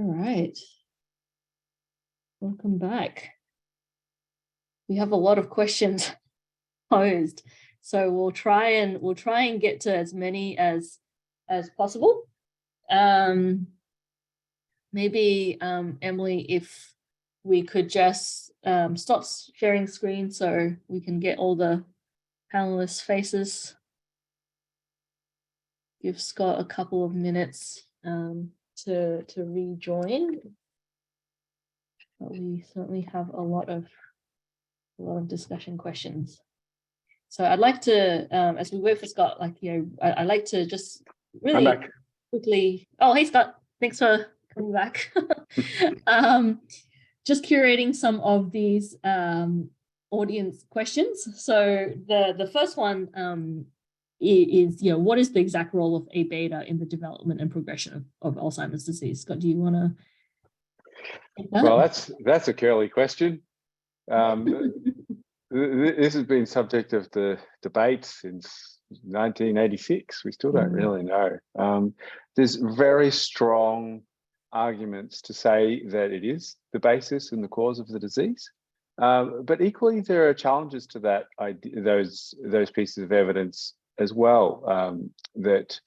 All right. Welcome back. We have a lot of questions posed, so we'll try and get to as many as possible. Maybe Emily, if we could just stop sharing screen so we can get all the panelists' faces. Give Scott a couple of minutes to rejoin. But we certainly have a lot of discussion questions. So I'd like to, as we wait for Scott, I'd like to just really quickly. Oh, hey Scott, thanks for coming back. Just curating some of these audience questions. So the first one is, what is the exact role of A beta in the development and progression of Alzheimer's disease? Scott, do you want to? Well, that's a curly question. This has been subject of the debate since 1986. We still don't really know. There's very strong arguments to say that it is the basis and the cause of the disease. But equally, there are challenges to that those pieces of evidence as well, that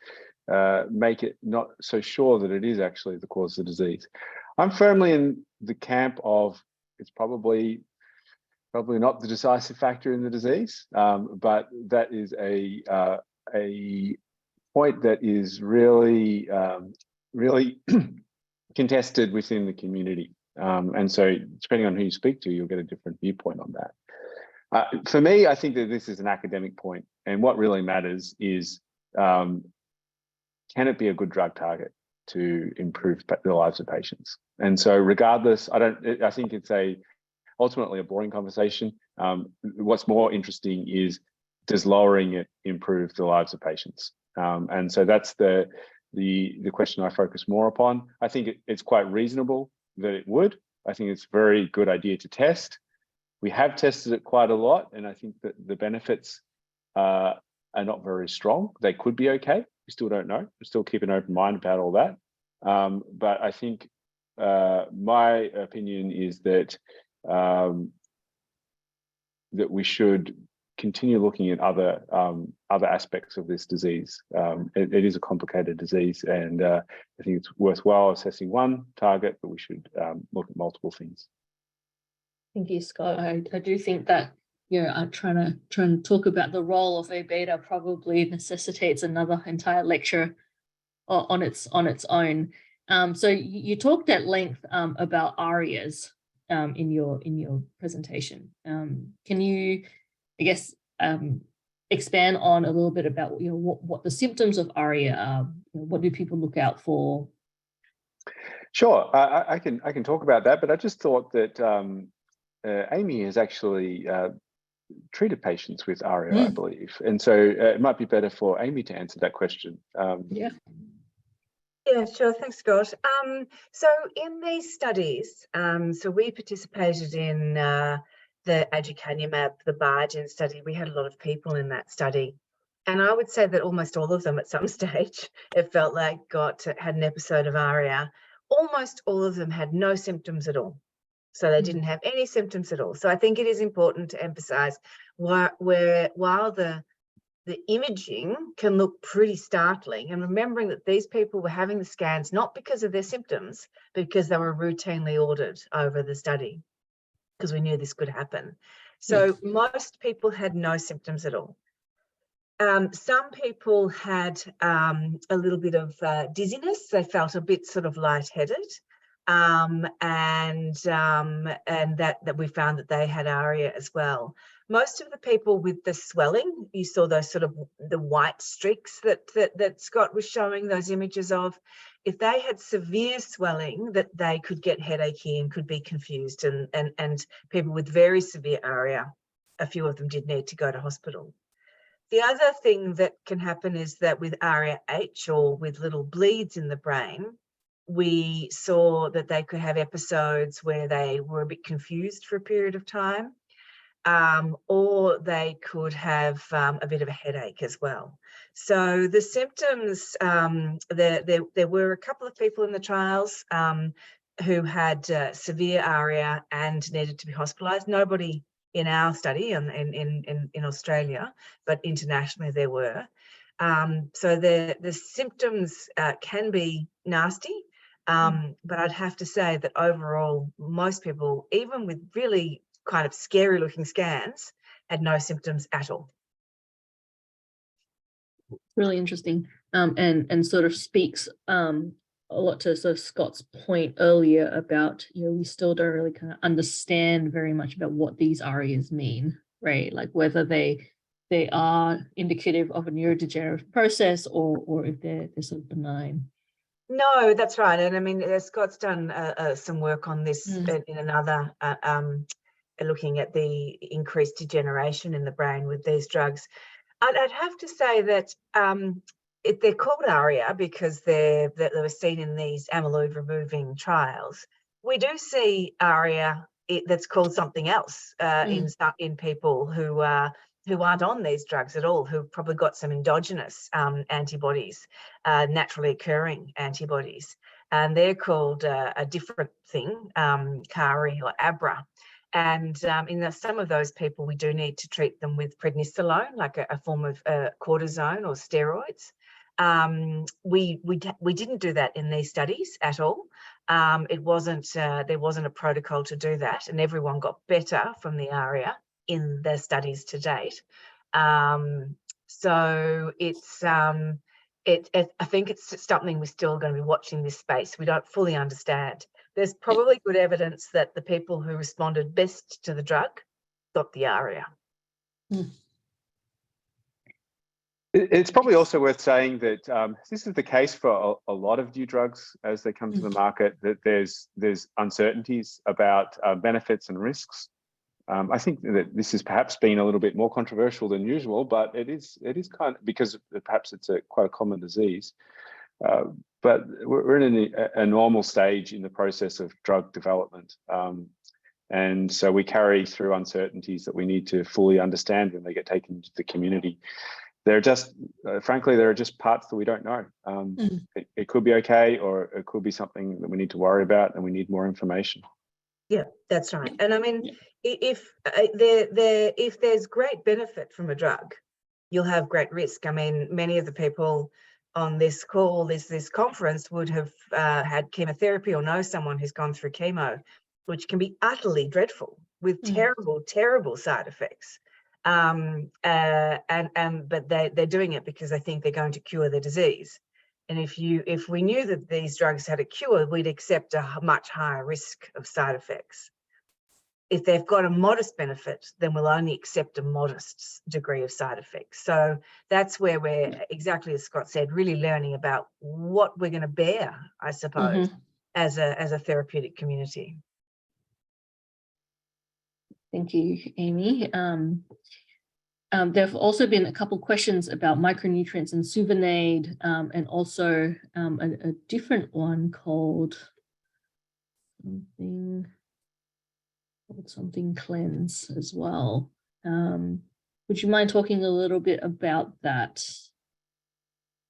make it not so sure that it is actually the cause of the disease. I'm firmly in the camp of it's probably not the decisive factor in the disease, but that is a point that is really contested within the community. And so depending on who you speak to, you'll get a different viewpoint on that. For me, I think that this is an academic point, and what really matters is, can it be a good drug target to improve the lives of patients? And so regardless, I think it's ultimately a boring conversation. What's more interesting is, does lowering it improve the lives of patients? And so that's the question I focus more upon. I think it's quite reasonable that it would. I think it's a very good idea to test. We have tested it quite a lot, and I think that the benefits are not very strong. They could be okay. We still don't know. We still keep an open mind about all that. But I think my opinion is that that we should continue looking at other aspects of this disease. It is a complicated disease, and I think it's worthwhile assessing one target, but we should look at multiple things. Thank you, Scott. I do think that trying to talk about the role of A beta probably necessitates another entire lecture on its own. So you talked at length about ARIAs in your presentation. Can you, I guess, expand on a little bit about what the symptoms of ARIA are? What do people look out for? Sure, I can talk about that, but I just thought that Amy has actually treated patients with ARIA, I believe, and so it might be better for Amy to answer that question. Yeah, sure. Thanks, Scott. So in these studies, so we participated in the aducanumab, the Biogen study. We had a lot of people in that study, and I would say that almost all of them at some stage, it felt like had an episode of ARIA. Almost all of them had no symptoms at all. So they didn't have any symptoms at all. So I think it is important to emphasize while the imaging can look pretty startling, and remembering that these people were having the scans not because of their symptoms, but because they were routinely ordered over the study, because we knew this could happen. So most people had no symptoms at all. Some people had a little bit of dizziness. They felt a bit sort of lightheaded. And that we found that they had ARIA as well. Most of the people with the swelling, you saw those sort of the white streaks that Scott was showing those images of. If they had severe swelling, that they could get headachy and could be confused, and people with very severe ARIA, a few of them did need to go to hospital. The other thing that can happen is that with ARIA-H, or with little bleeds in the brain, we saw that they could have episodes where they were a bit confused for a period of time. or they could have a bit of a headache as well. So the symptoms, there were a couple of people in the trials who had severe ARIA and needed to be hospitalised. Nobody in our study in Australia, but internationally there were. So the symptoms can be nasty, but I'd have to say that overall, most people, even with really kind of scary looking scans, had no symptoms at all. Really interesting, and sort of speaks a lot to sort of Scott's point earlier about, we still don't really kind of understand very much about what these ARIAs mean, right? Like whether they are indicative of a neurodegenerative process or if they're sort of benign. No, that's right. And I mean, Scott's done some work on this in another, looking at the increased degeneration in the brain with these drugs. I'd have to say that they're called ARIA because they were seen in these amyloid removing trials. We do see ARIA that's called something else in people who aren't on these drugs at all, who've probably got some endogenous antibodies, naturally occurring antibodies, and they're called a different thing, CARI or ABRA. And in some of those people, we do need to treat them with prednisolone, like a form of cortisone or steroids. We didn't do that in these studies at all. There wasn't a protocol to do that, and everyone got better from the ARIA in their studies to date. So it's I think it's something we're still going to be watching this space. We don't fully understand. There's probably good evidence that the people who responded best to the drug got the ARIA. It's probably also worth saying that this is the case for a lot of new drugs as they come to the market, that there's uncertainties about benefits and risks. I think that this has perhaps been a little bit more controversial than usual, but it is kind of, because perhaps it's quite a common disease. But we're in a normal stage in the process of drug development. And so we carry through uncertainties that we need to fully understand when they get taken into the community. They're just, frankly, there are just parts that we don't know. It could be okay, or it could be something that we need to worry about and we need more information. Yeah, that's right. And I mean, if there's great benefit from a drug, you'll have great risk. I mean, many of the people on this call, this conference, would have had chemotherapy or know someone who's gone through chemo, which can be utterly dreadful with terrible side effects. But they're doing it because they think they're going to cure the disease. And if we knew that these drugs had a cure, we'd accept a much higher risk of side effects. If they've got a modest benefit, then we'll only accept a modest degree of side effects. So that's where we're, exactly as Scott said, really learning about what we're going to bear, I suppose, as a therapeutic community. Thank you, Amy. There have also been a couple questions about micronutrients and Suvanade, and also a different one called something cleanse as well. Would you mind talking a little bit about that?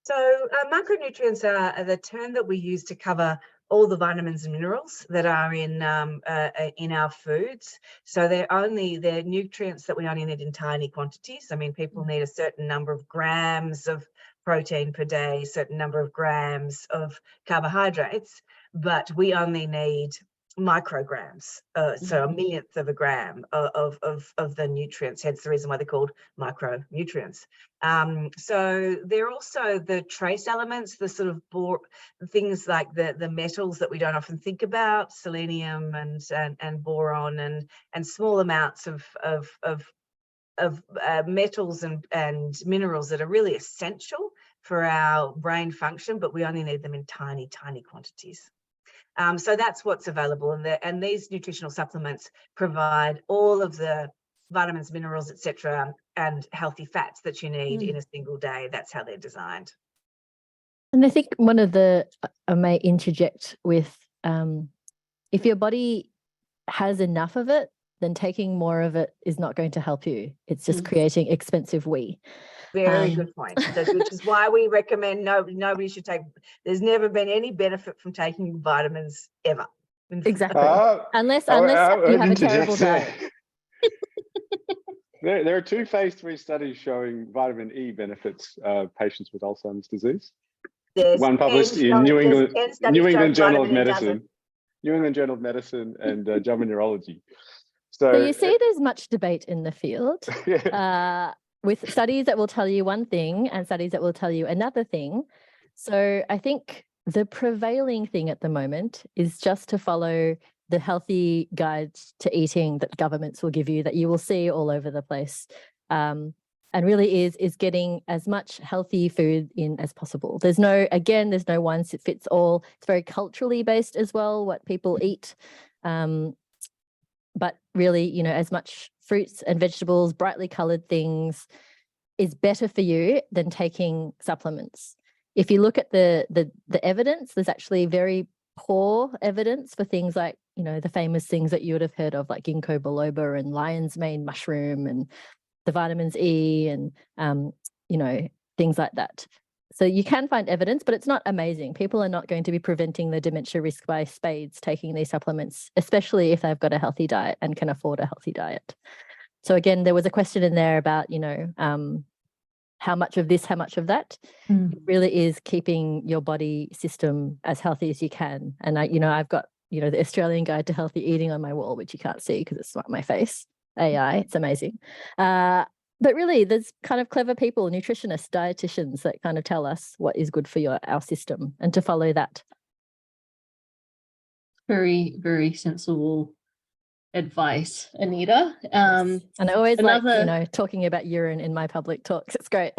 So micronutrients are the term that we use to cover all the vitamins and minerals that are in our foods. So they're nutrients that we only need in tiny quantities. I mean, people need a certain number of grams of protein per day, a certain number of grams of carbohydrates, but we only need micrograms, so a millionth of a gram of the nutrients, hence the reason why they're called micronutrients. So they're also the trace elements, the sort of things like the metals that we don't often think about, selenium and boron, and small amounts of metals and minerals that are really essential for our brain function, but we only need them in tiny quantities. So that's what's available, and these nutritional supplements provide all of the vitamins, minerals, etc., and healthy fats that you need in a single day. That's how they're designed. And I think one of I may interject with, if your body has enough of it, then taking more of it is not going to help you. It's just creating expensive we. Very good point. Which is why we recommend nobody should take. There's never been any benefit from taking vitamins ever. Exactly. Unless you have a terrible diet. There are 2 phase 3 studies showing vitamin E benefits patients with Alzheimer's disease. One published in New England Journal of Medicine, and JAMA Neurology. So you see, there's much debate in the field with studies that will tell you one thing and studies that will tell you another thing. So I think the prevailing thing at the moment is just to follow the healthy guides to eating that governments will give you, that you will see all over the place, and really is getting as much healthy food in as possible. There's no one size fits all. It's very culturally based as well, what people eat. But really, as much fruits and vegetables, brightly colored things is better for you than taking supplements. If you look at the evidence, there's actually very poor evidence for things like, the famous things that you would have heard of, like ginkgo biloba and lion's mane mushroom and the vitamins E and, things like that. So you can find evidence, but it's not amazing. People are not going to be preventing the dementia risk by spades taking these supplements, especially if they've got a healthy diet and can afford a healthy diet. So again, there was a question in there about, how much of this, how much of that. It really is keeping your body system as healthy as you can. And I've got, the Australian Guide to Healthy Eating on my wall, which you can't see because it's not my face. AI, it's amazing. But really, there's kind of clever people, nutritionists, dietitians that kind of tell us what is good for our system and to follow that. Very, very sensible advice, Anita. And I always like, talking about urine in my public talks. It's great.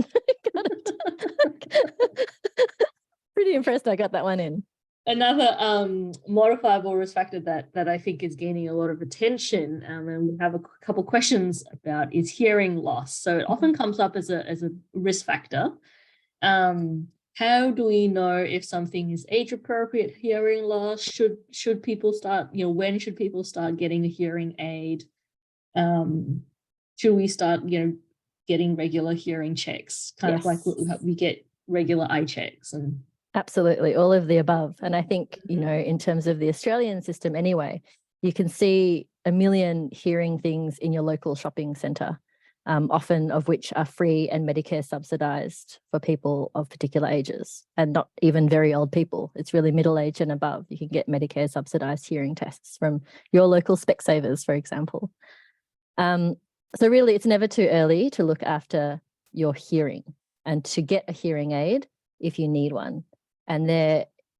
Pretty impressed I got that one in. Another modifiable risk factor that I think is gaining a lot of attention, and we have a couple questions about, is hearing loss. So it often comes up as a risk factor. How do we know if something is age-appropriate hearing loss? Should people start, when should people start getting a hearing aid? Should we start, getting regular hearing checks, kind of like we get regular eye checks? And absolutely, all of the above. And I think, in terms of the Australian system anyway, you can see a million hearing things in your local shopping centre, often of which are free and Medicare subsidised for people of particular ages, and not even very old people. It's really middle age and above. You can get Medicare subsidised hearing tests from your local Specsavers, for example. So really, it's never too early to look after your hearing and to get a hearing aid if you need one. And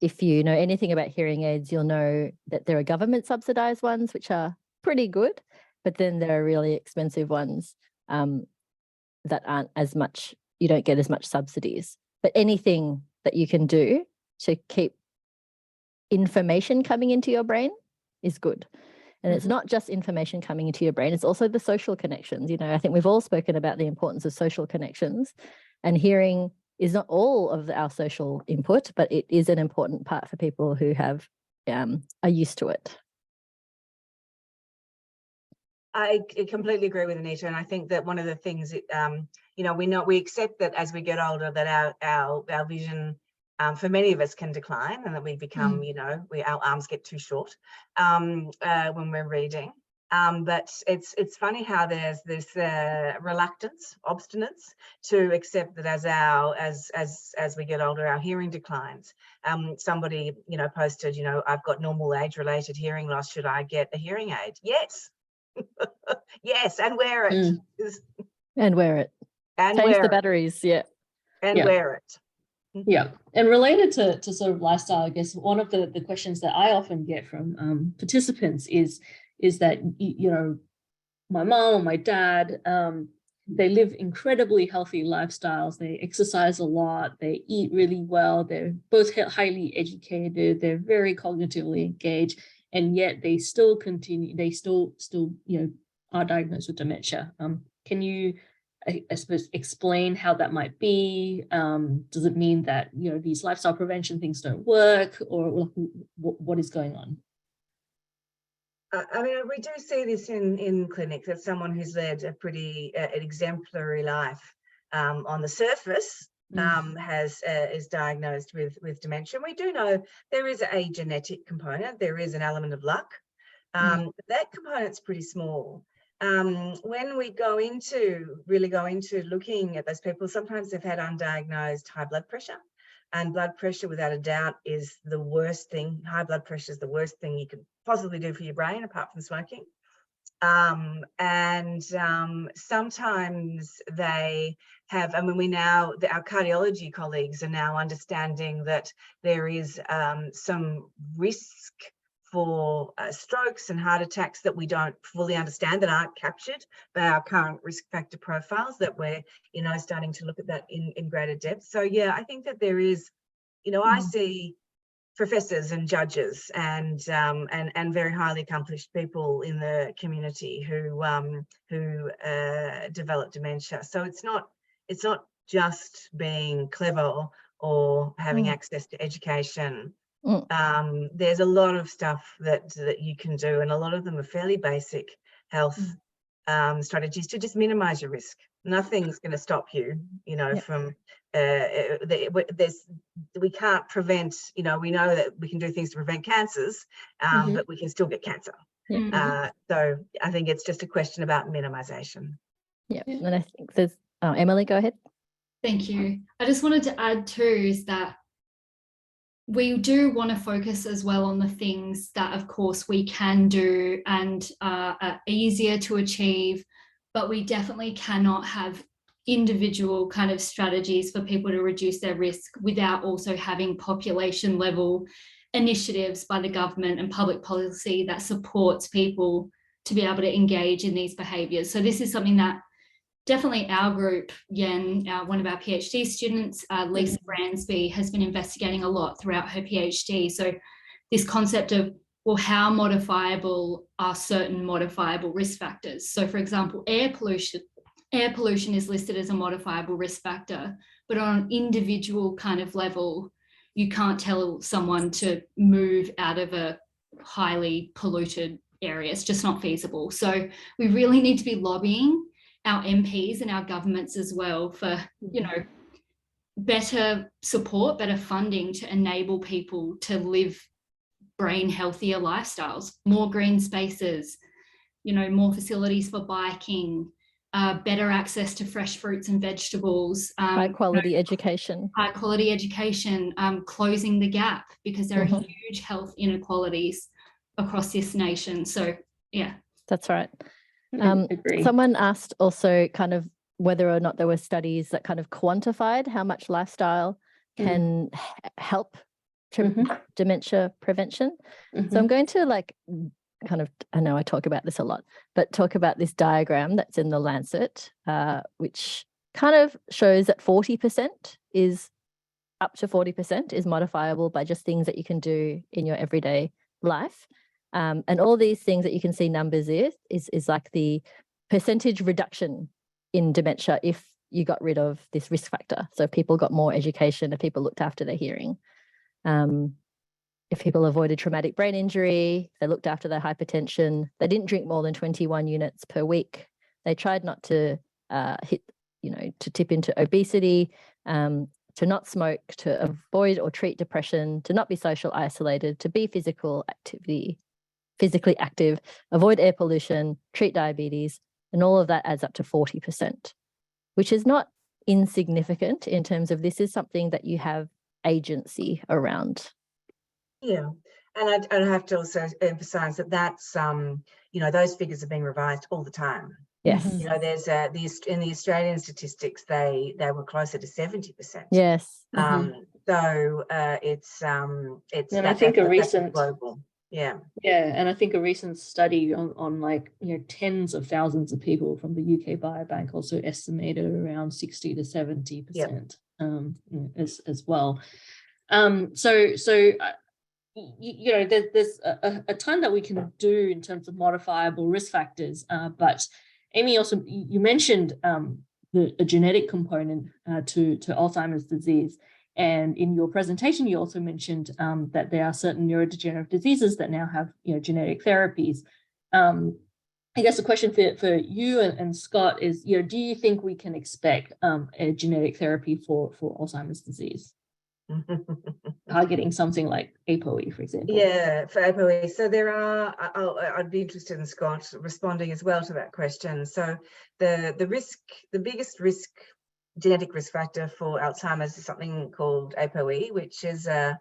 if you know anything about hearing aids, you'll know that there are government subsidised ones, which are pretty good, but then there are really expensive ones that aren't as much, you don't get as much subsidies. But anything that you can do to keep information coming into your brain is good. And it's not just information coming into your brain, it's also the social connections. I think we've all spoken about the importance of social connections, and hearing is not all of our social input, but it is an important part for people who are used to it. I completely agree with Anita, and I think that one of the things, we accept that as we get older, that our vision, for many of us, can decline, and that we become, our arms get too short when we're reading. But it's funny how there's this reluctance, obstinance to accept that as we get older, our hearing declines. Somebody posted, I've got normal age-related hearing loss. Should I get a hearing aid? Yes. Yes, and wear it. And wear it. And change wear the it. batteries. Yeah. And wear it. Yeah, and related to sort of lifestyle, I guess one of the questions that I often get from participants is that, my mom or my dad, they live incredibly healthy lifestyles. They exercise a lot. They eat really well. They're both highly educated. They're very cognitively engaged, and yet they still continue. They still are diagnosed with dementia. Can you, I suppose, explain how that might be? Does it mean that these lifestyle prevention things don't work, or what is going on? I mean, we do see this in clinics, as someone who's led a pretty an exemplary life on the surface is diagnosed with dementia. We do know there is a genetic component, there is an element of luck. That component's pretty small. When we really go into looking at those people, sometimes they've had undiagnosed high blood pressure. And blood pressure, without a doubt, is the worst thing. High blood pressure is the worst thing you could possibly do for your brain, apart from smoking. Sometimes they have, I mean, our cardiology colleagues are now understanding that there is some risk for strokes and heart attacks that we don't fully understand, that aren't captured by our current risk factor profiles, that we're, starting to look at that in greater depth. So yeah, I think that there is, I see professors and judges and very highly accomplished people in the community who develop dementia. So it's not just being clever or having access to education. There's a lot of stuff that you can do, and a lot of them are fairly basic health strategies to just minimize your risk. Nothing's going to stop you, from we can't prevent, we know that we can do things to prevent cancers, but we can still get cancer. So I think it's just a question about minimization. Yeah, and I think there's Emily, go ahead. Thank you. I just wanted to add too is that we do want to focus as well on the things that, of course, we can do and are easier to achieve, but we definitely cannot have individual kind of strategies for people to reduce their risk without also having population level initiatives by the government and public policy that supports people to be able to engage in these behaviours. So this is something that definitely our group, Yen, one of our PhD students, Lisa Bransby, has been investigating a lot throughout her PhD. So this concept of, well, how modifiable are certain modifiable risk factors? So for example, air pollution is listed as a modifiable risk factor, but on an individual kind of level, you can't tell someone to move out of a highly polluted area. It's just not feasible. So we really need to be lobbying our MPs and our governments as well for, better support, better funding to enable people to live brain healthier lifestyles, more green spaces, more facilities for biking, better access to fresh fruits and vegetables. High quality education. High quality education, closing the gap, because there are huge health inequalities across this nation. So, yeah. That's right. Someone asked also kind of whether or not there were studies that kind of quantified how much lifestyle can help dementia prevention. So I'm going to I know I talk about this a lot, but talk about this diagram that's in the Lancet, which kind of shows that 40% is up to 40% is modifiable by just things that you can do in your everyday life. And all these things that you can see numbers is like the percentage reduction in dementia if you got rid of this risk factor. So if people got more education, if people looked after their hearing, if people avoided traumatic brain injury, they looked after their hypertension, they didn't drink more than 21 units per week, they tried not to to tip into obesity, to not smoke, to avoid or treat depression, to not be social isolated, to be physically active, avoid air pollution, treat diabetes, and all of that adds up to 40%, which is not insignificant in terms of this is something that you have agency around. Yeah, and I have to also emphasise that that's those figures are being revised all the time. Yes. There's in the Australian statistics they were closer to 70%. Yes. So it's and I think a recent global. Yeah, and I think a recent study on tens of thousands of people from the UK Biobank also estimated around 60 to 70% as well. There's a ton that we can do in terms of modifiable risk factors, but Amy, also you mentioned a genetic component to Alzheimer's disease. And in your presentation, you also mentioned that there are certain neurodegenerative diseases that now have genetic therapies. I guess the question for you and Scott is, do you think we can expect a genetic therapy for Alzheimer's disease? Targeting something like ApoE, for example. Yeah, for ApoE. So there are, I'd be interested in Scott responding as well to that question. So the biggest genetic risk factor for Alzheimer's is something called ApoE, which is a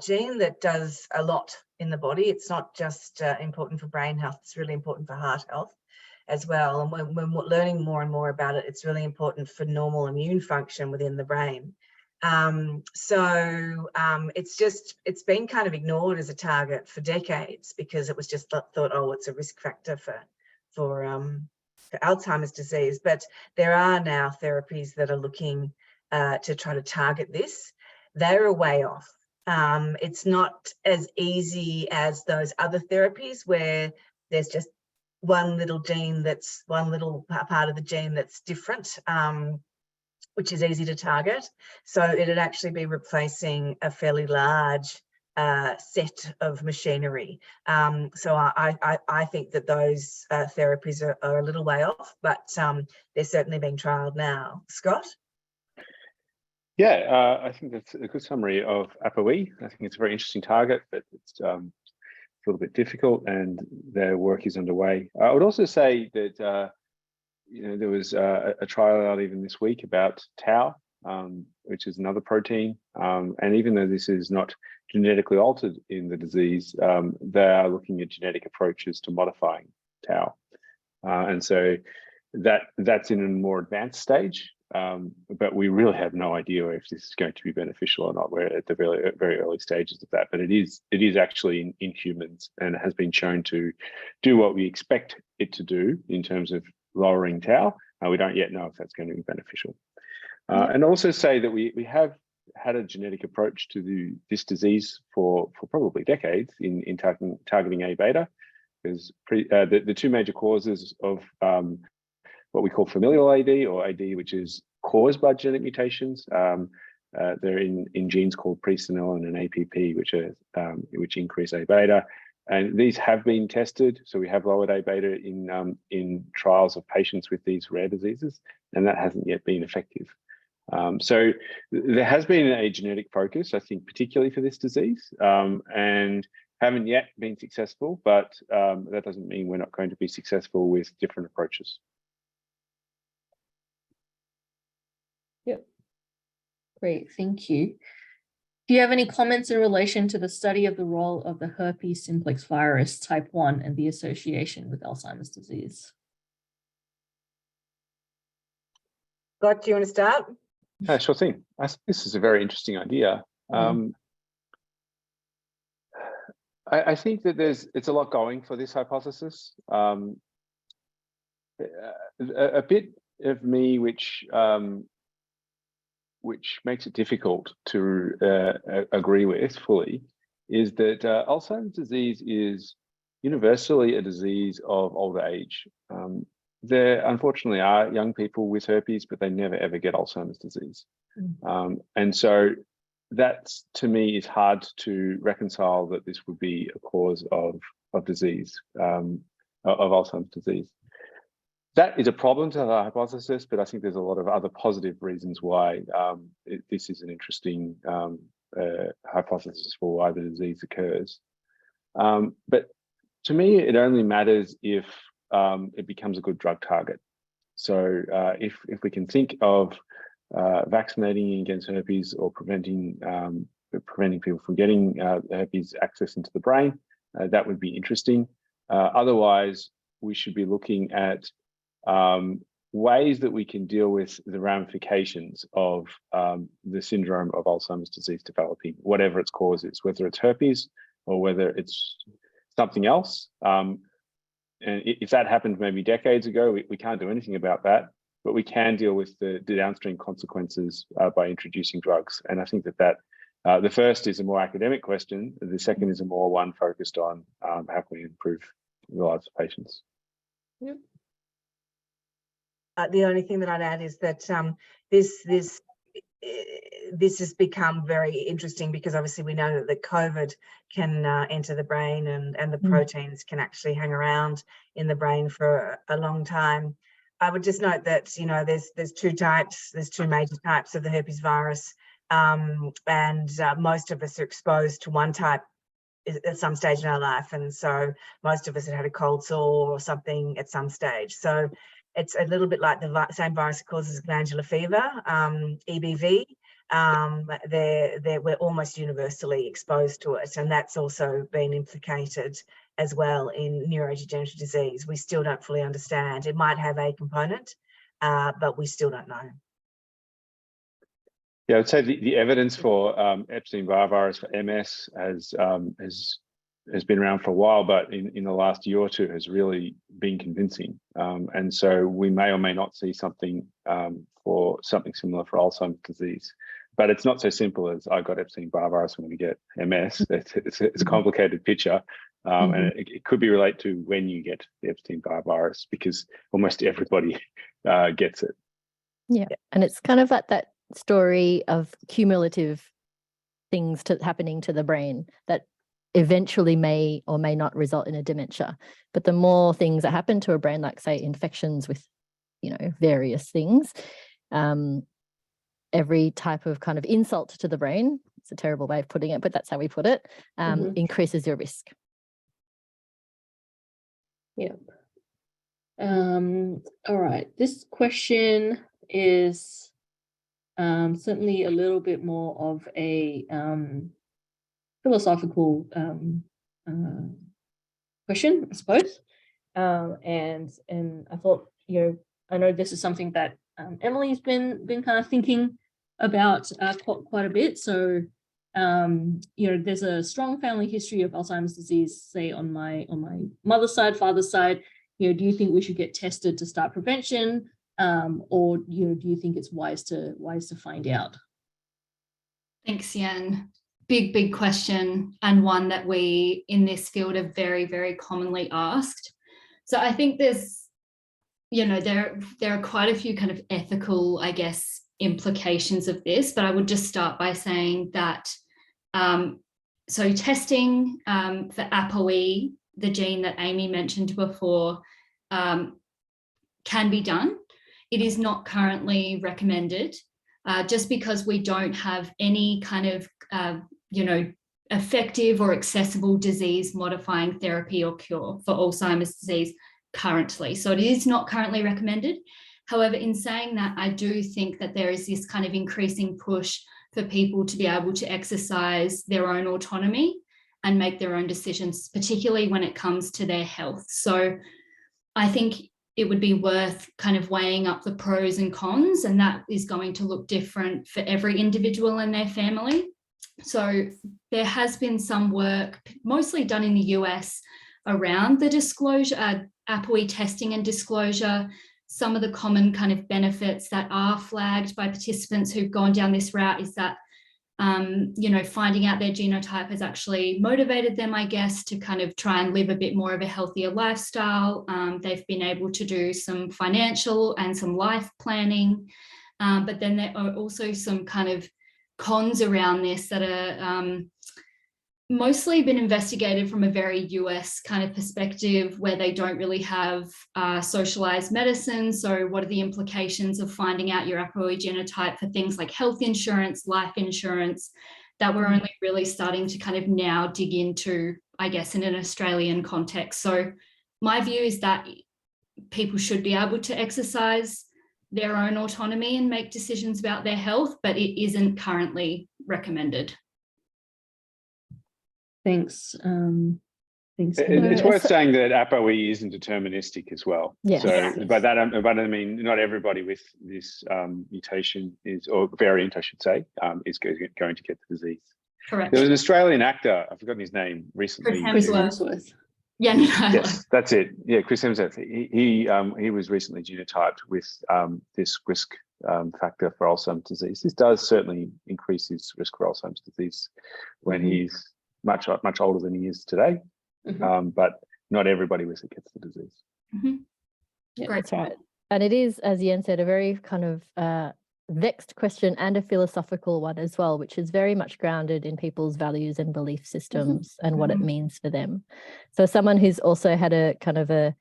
gene that does a lot in the body. It's not just important for brain health, it's really important for heart health as well. And when we're learning more and more about it, it's really important for normal immune function within the brain. It's been kind of ignored as a target for decades because it was just thought, oh, it's a risk factor for Alzheimer's disease. But there are now therapies that are looking to try to target this. They're a way off. It's not as easy as those other therapies where there's just one little part of the gene that's different, which is easy to target. So it'd actually be replacing a fairly large set of machinery. So I think that those therapies are a little way off, but they're certainly being trialled now. Scott? Yeah, I think that's a good summary of ApoE. I think it's a very interesting target, but it's a little bit difficult, and their work is underway. I would also say that there was a trial out even this week about tau, which is another protein. And even though this is not genetically altered in the disease, they are looking at genetic approaches to modifying tau. And so that's in a more advanced stage. But we really have no idea if this is going to be beneficial or not. We're at the very, very early stages of that, but it is actually in humans, and it has been shown to do what we expect it to do in terms of lowering tau. We don't yet know if that's going to be beneficial. And also say that we have had a genetic approach to this disease for probably decades in targeting A beta, because the two major causes of what we call familial AD, or AD which is caused by genetic mutations. They're in genes called presenilin and APP, which increase A beta, and these have been tested. So we have lowered A beta in trials of patients with these rare diseases, and that hasn't yet been effective. So there has been a genetic focus, I think, particularly for this disease, and haven't yet been successful. But that doesn't mean we're not going to be successful with different approaches. Yep. Great, thank you. Do you have any comments in relation to the study of the role of the herpes simplex virus type 1 and the association with Alzheimer's disease? Scott, do you want to start? Sure thing. I think this is a very interesting idea. I think that it's a lot going for this hypothesis. A bit of me which makes it difficult to agree with fully is that Alzheimer's disease is universally a disease of older age. There unfortunately are young people with herpes, but they never ever get Alzheimer's disease. And so that, to me, is hard to reconcile that this would be a cause of disease, of Alzheimer's disease. That is a problem to the hypothesis, but I think there's a lot of other positive reasons why this is an interesting hypothesis for why the disease occurs. But to me, it only matters if it becomes a good drug target. So if we can think of vaccinating against herpes or preventing people from getting herpes access into the brain, that would be interesting. Otherwise, we should be looking at ways that we can deal with the ramifications of the syndrome of Alzheimer's disease developing, whatever its cause is, whether it's herpes or whether it's something else. And if that happened maybe decades ago, we can't do anything about that, but we can deal with the downstream consequences by introducing drugs. And I think that the first is a more academic question. The second is a more one focused on how can we improve the lives of patients. Yep. The only thing that I'd add is that this this has become very interesting because obviously we know that the COVID can enter the brain and the proteins can actually hang around in the brain for a long time. I would just note that, you know, there's two major types of the herpes virus, and most of us are exposed to one type at some stage in our life, and so most of us had a cold sore or something at some stage. So it's a little bit like the same virus that causes glandular fever, EBV. We're almost universally exposed to it, and that's also been implicated as well in neurodegenerative disease. We still don't fully understand. It might have a component, but we still don't know. Yeah, I would say the evidence for Epstein-Barr virus for MS has been around for a while, but in the last year or two has really been convincing. And so we may or may not see something for something similar for Alzheimer's disease. But it's not so simple as I got Epstein-Barr virus, I'm going to get MS. It's a complicated picture. And it could be related to when you get the Epstein-Barr virus, because almost everybody gets it. Yeah, and it's kind of like that story of cumulative things happening to the brain that eventually may or may not result in a dementia. But the more things that happen to a brain, like say infections with, you know, various things, every type of kind of insult to the brain, it's a terrible way of putting it, but that's how we put it, increases your risk. Yeah. All right. This question is certainly a little bit more of a philosophical question, I suppose. And I thought, you know, I know this is something that Emily's been kind of thinking about quite a bit. So, you know, there's a strong family history of Alzheimer's disease, say on my mother's side, father's side. You know, do you think we should get tested to start prevention, or you know, do you think it's wise to find out? Thanks, Yen. Big question, and one that we in this field are very, very commonly asked. So I think there's, you know, there are quite a few kind of ethical, I guess, implications of this, but I would just start by saying that so testing for ApoE, the gene that Amy mentioned before, can be done. It is not currently recommended, just because we don't have any kind of you know, effective or accessible disease modifying therapy or cure for Alzheimer's disease currently. So it is not currently recommended. However, in saying that, I do think that there is this kind of increasing push for people to be able to exercise their own autonomy and make their own decisions, particularly when it comes to their health. So I think it would be worth kind of weighing up the pros and cons, and that is going to look different for every individual and their family. So there has been some work, mostly done in the US, around the disclosure, ApoE testing and disclosure. Some of the common kind of benefits that are flagged by participants who've gone down this route is that, you know, finding out their genotype has actually motivated them, I guess, to kind of try and live a bit more of a healthier lifestyle. They've been able to do some financial and some life planning. But then there are also some kind of cons around this that are mostly been investigated from a very US kind of perspective, where they don't really have socialized medicine. So what are the implications of finding out your ApoE genotype for things like health insurance, life insurance, that we're only really starting to kind of now dig into, I guess, in an Australian context. So my view is that people should be able to exercise their own autonomy and make decisions about their health, but it isn't currently recommended. Thanks. It's worth saying that ApoE isn't deterministic as well. Yes. So by that I mean not everybody with this mutation is, or variant I should say, is going to get the disease. Correct. There was an Australian actor, I've forgotten his name recently. Chris Hemsworth. Yeah, no. Yes, that's it. Yeah, Chris Hemsworth. He was recently genotyped with this risk factor for Alzheimer's disease. This does certainly increase his risk for Alzheimer's disease when he's much older than he is today. But not everybody with it gets the disease. Yeah, that's right. And it is, as Yen said, a very kind of vexed question and a philosophical one as well, which is very much grounded in people's values and belief systems and what it means for them. So someone who's also had a kind of a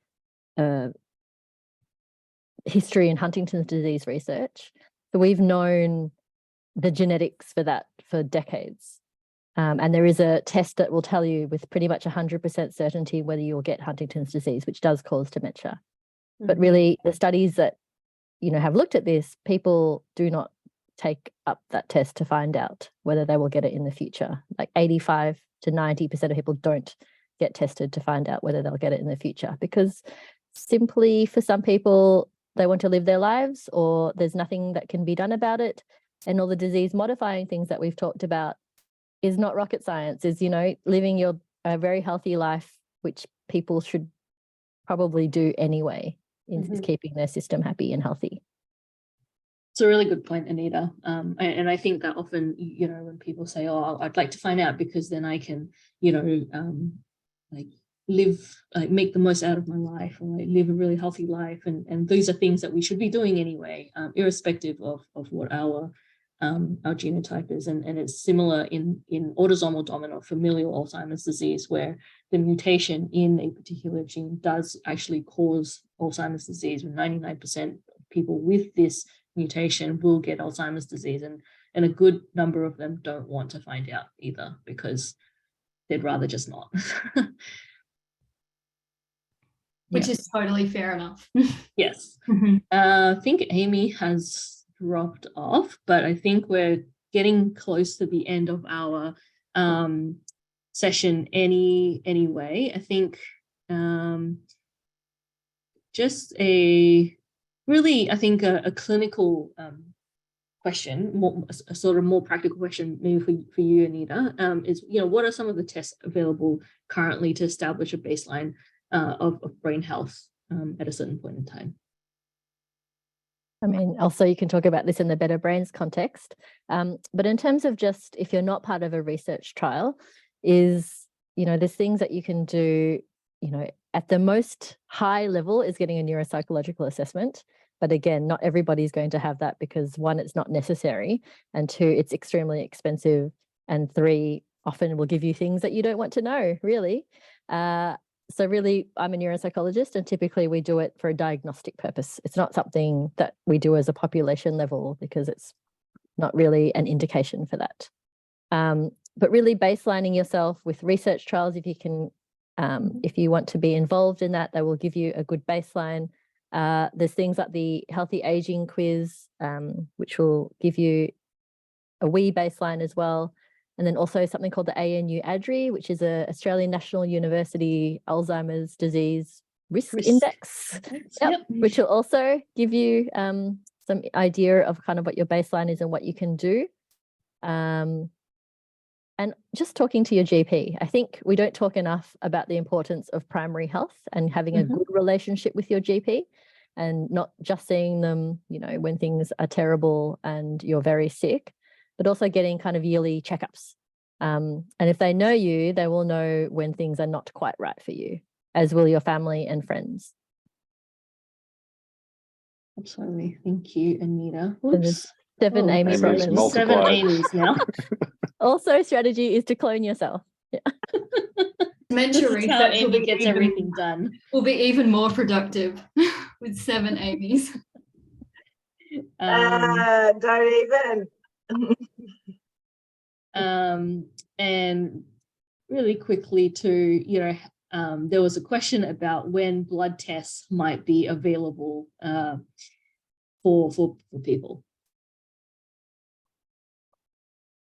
history in Huntington's disease research, so we've known the genetics for that for decades. And there is a test that will tell you with pretty much 100% certainty whether you'll get Huntington's disease, which does cause dementia. But really, the studies that have looked at this, people do not take up that test to find out whether they will get it in the future. Like 85 to 90% of people don't get tested to find out whether they'll get it in the future, because simply for some people, they want to live their lives, or there's nothing that can be done about it. And all the disease modifying things that we've talked about is not rocket science, is, living a very healthy life, which people should probably do anyway, in keeping their system happy and healthy. It's a really good point, Anita. And I think that often, when people say, oh, I'd like to find out because then I can, make the most out of my life, or live a really healthy life. And these are things that we should be doing anyway, irrespective of what our genotype is. And it's similar in autosomal dominant or familial Alzheimer's disease, where the mutation in a particular gene does actually cause Alzheimer's disease, when 99% of people with this mutation will get Alzheimer's disease, and a good number of them don't want to find out either, because they'd rather just not. Which is totally fair enough. Yes. I think Amy has dropped off, but I think we're getting close to the end of our session anyway. I think just a clinical question, a sort of more practical question maybe for you, Anita, is, what are some of the tests available currently to establish a baseline of brain health at a certain point in time? I mean, also you can talk about this in the Better Brains context, but in terms of just if you're not part of a research trial, is, there's things that you can do, at the most high level is getting a neuropsychological assessment. But again, not everybody's going to have that, because one, it's not necessary, and two, it's extremely expensive, and three, often will give you things that you don't want to know, really. So really, I'm a neuropsychologist, and typically we do it for a diagnostic purpose. It's not something that we do as a population level, because it's not really an indication for that. But really baselining yourself with research trials, if you can, if you want to be involved in that, they will give you a good baseline. There's things like the Healthy Aging Quiz, which will give you a wee baseline as well. And then also something called the ANU ADRI, which is a Australian National University Alzheimer's Disease Risk Index, which will also give you some idea of kind of what your baseline is and what you can do. And just talking to your GP. I think we don't talk enough about the importance of primary health and having a good relationship with your GP, and not just seeing them, when things are terrible and you're very sick, but also getting kind of yearly checkups. And if they know you, they will know when things are not quite right for you, as will your family and friends. Absolutely. Thank you, Anita. There's 7 Amy Brodtmann. 7 Amy's now. Also, strategy is to clone yourself. Yeah. Dementia research Amy gets everything done. Will be even more productive with 7 Amy's. Don't even. And really quickly too, there was a question about when blood tests might be available for people.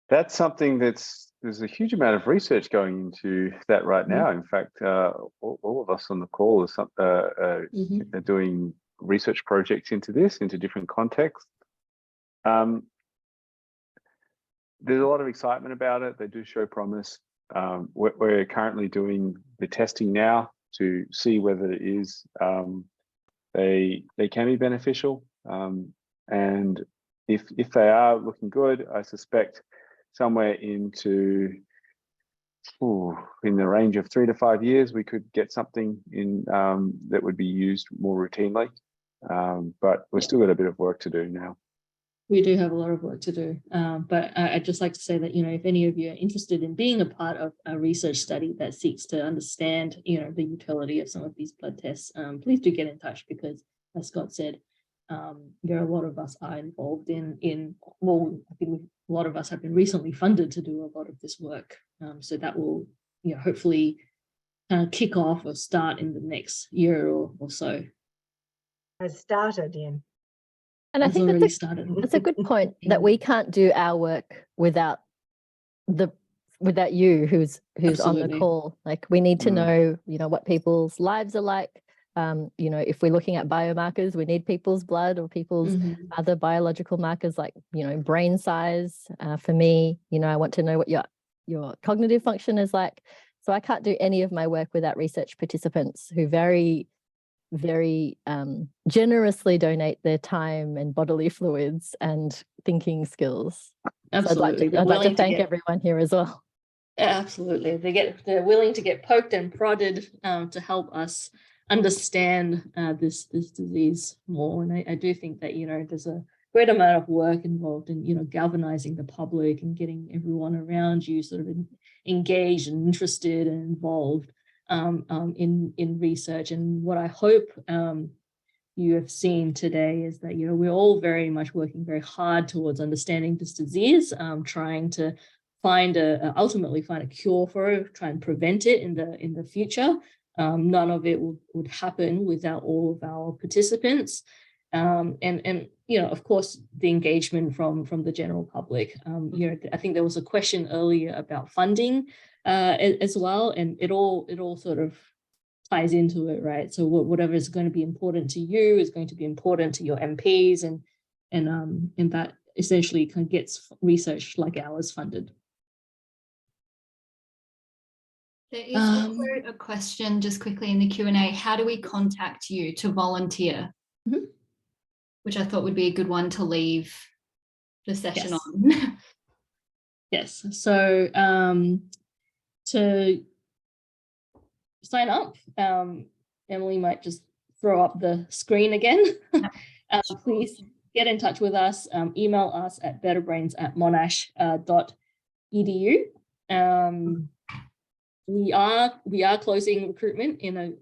That's something there's a huge amount of research going into that right now. In fact, all of us on the call are doing research projects into this, into different contexts. There's a lot of excitement about it. They do show promise. We're currently doing the testing now to see whether it is they can be beneficial. And if they are looking good, I suspect somewhere into in the range of 3 to 5 years, we could get something in that would be used more routinely. But we've still got a bit of work to do now. We do have a lot of work to do, but I'd just like to say that, if any of you are interested in being a part of a research study that seeks to understand, the utility of some of these blood tests, please do get in touch, because as Scott said, there are a lot of us are involved well, I think a lot of us have been recently funded to do a lot of this work. So that will, hopefully kick off or start in the next year or so. Has started, Yen. And I think that's a good point, that we can't do our work without you who's Absolutely. On the call. Like, we need to know, what people's lives are like. If we're looking at biomarkers, we need people's blood or people's other biological markers, like, brain size. For me, I want to know what your cognitive function is like. So I can't do any of my work without research participants who very generously donate their time and bodily fluids and thinking skills. Absolutely. So I'd like to thank everyone here as well. Absolutely. They're willing to get poked and prodded to help us understand this disease more. And I do think that, there's a great amount of work involved in, galvanizing the public and getting everyone around you sort of engaged and interested and involved in research. And what I hope you have seen today is that, we're all very much working very hard towards understanding this disease, trying to ultimately find a cure for it, try and prevent it in the future. None of it would happen without all of our participants. And of course, the engagement from the general public. I think there was a question earlier about funding as well, and it all sort of ties into it, right? So whatever is going to be important to you is going to be important to your MPs, and that essentially kind of gets research like ours funded. There is also a question just quickly in the Q&A. How do we contact you to volunteer? Which I thought would be a good one to leave the session on. Yes. So to sign up, Emily might just throw up the screen again. Please get in touch with us. Email us at betterbrains@monash.edu. We are closing recruitment in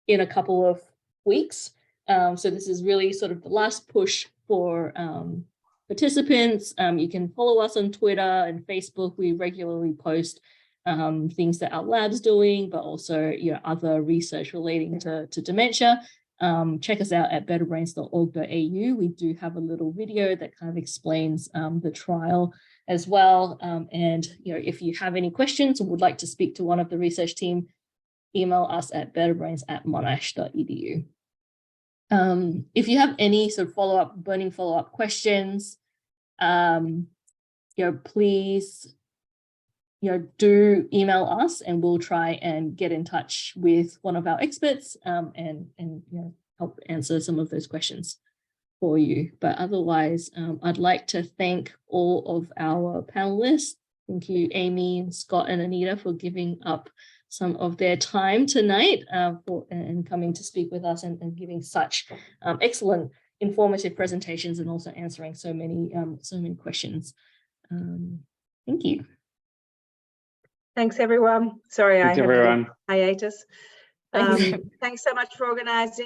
a couple of weeks. So this is really sort of the last push for participants. You can follow us on Twitter and Facebook. We regularly post things that our lab's doing, but also other research relating to dementia. Check us out at betterbrains.org.au. We do have a little video that kind of explains the trial as well. And if you have any questions or would like to speak to one of the research team, email us at betterbrains@monash.edu. If you have any sort of burning follow-up questions, please do email us, and we'll try and get in touch with one of our experts and help answer some of those questions for you. But otherwise, I'd like to thank all of our panelists. Thank you, Amy, Scott, and Anita, for giving up some of their time tonight and coming to speak with us and giving such excellent, informative presentations, and also answering so many questions. Thank you. Thanks, everyone. Sorry, Thanks, I have everyone. a hiatus. Thanks. Thanks so much for organising.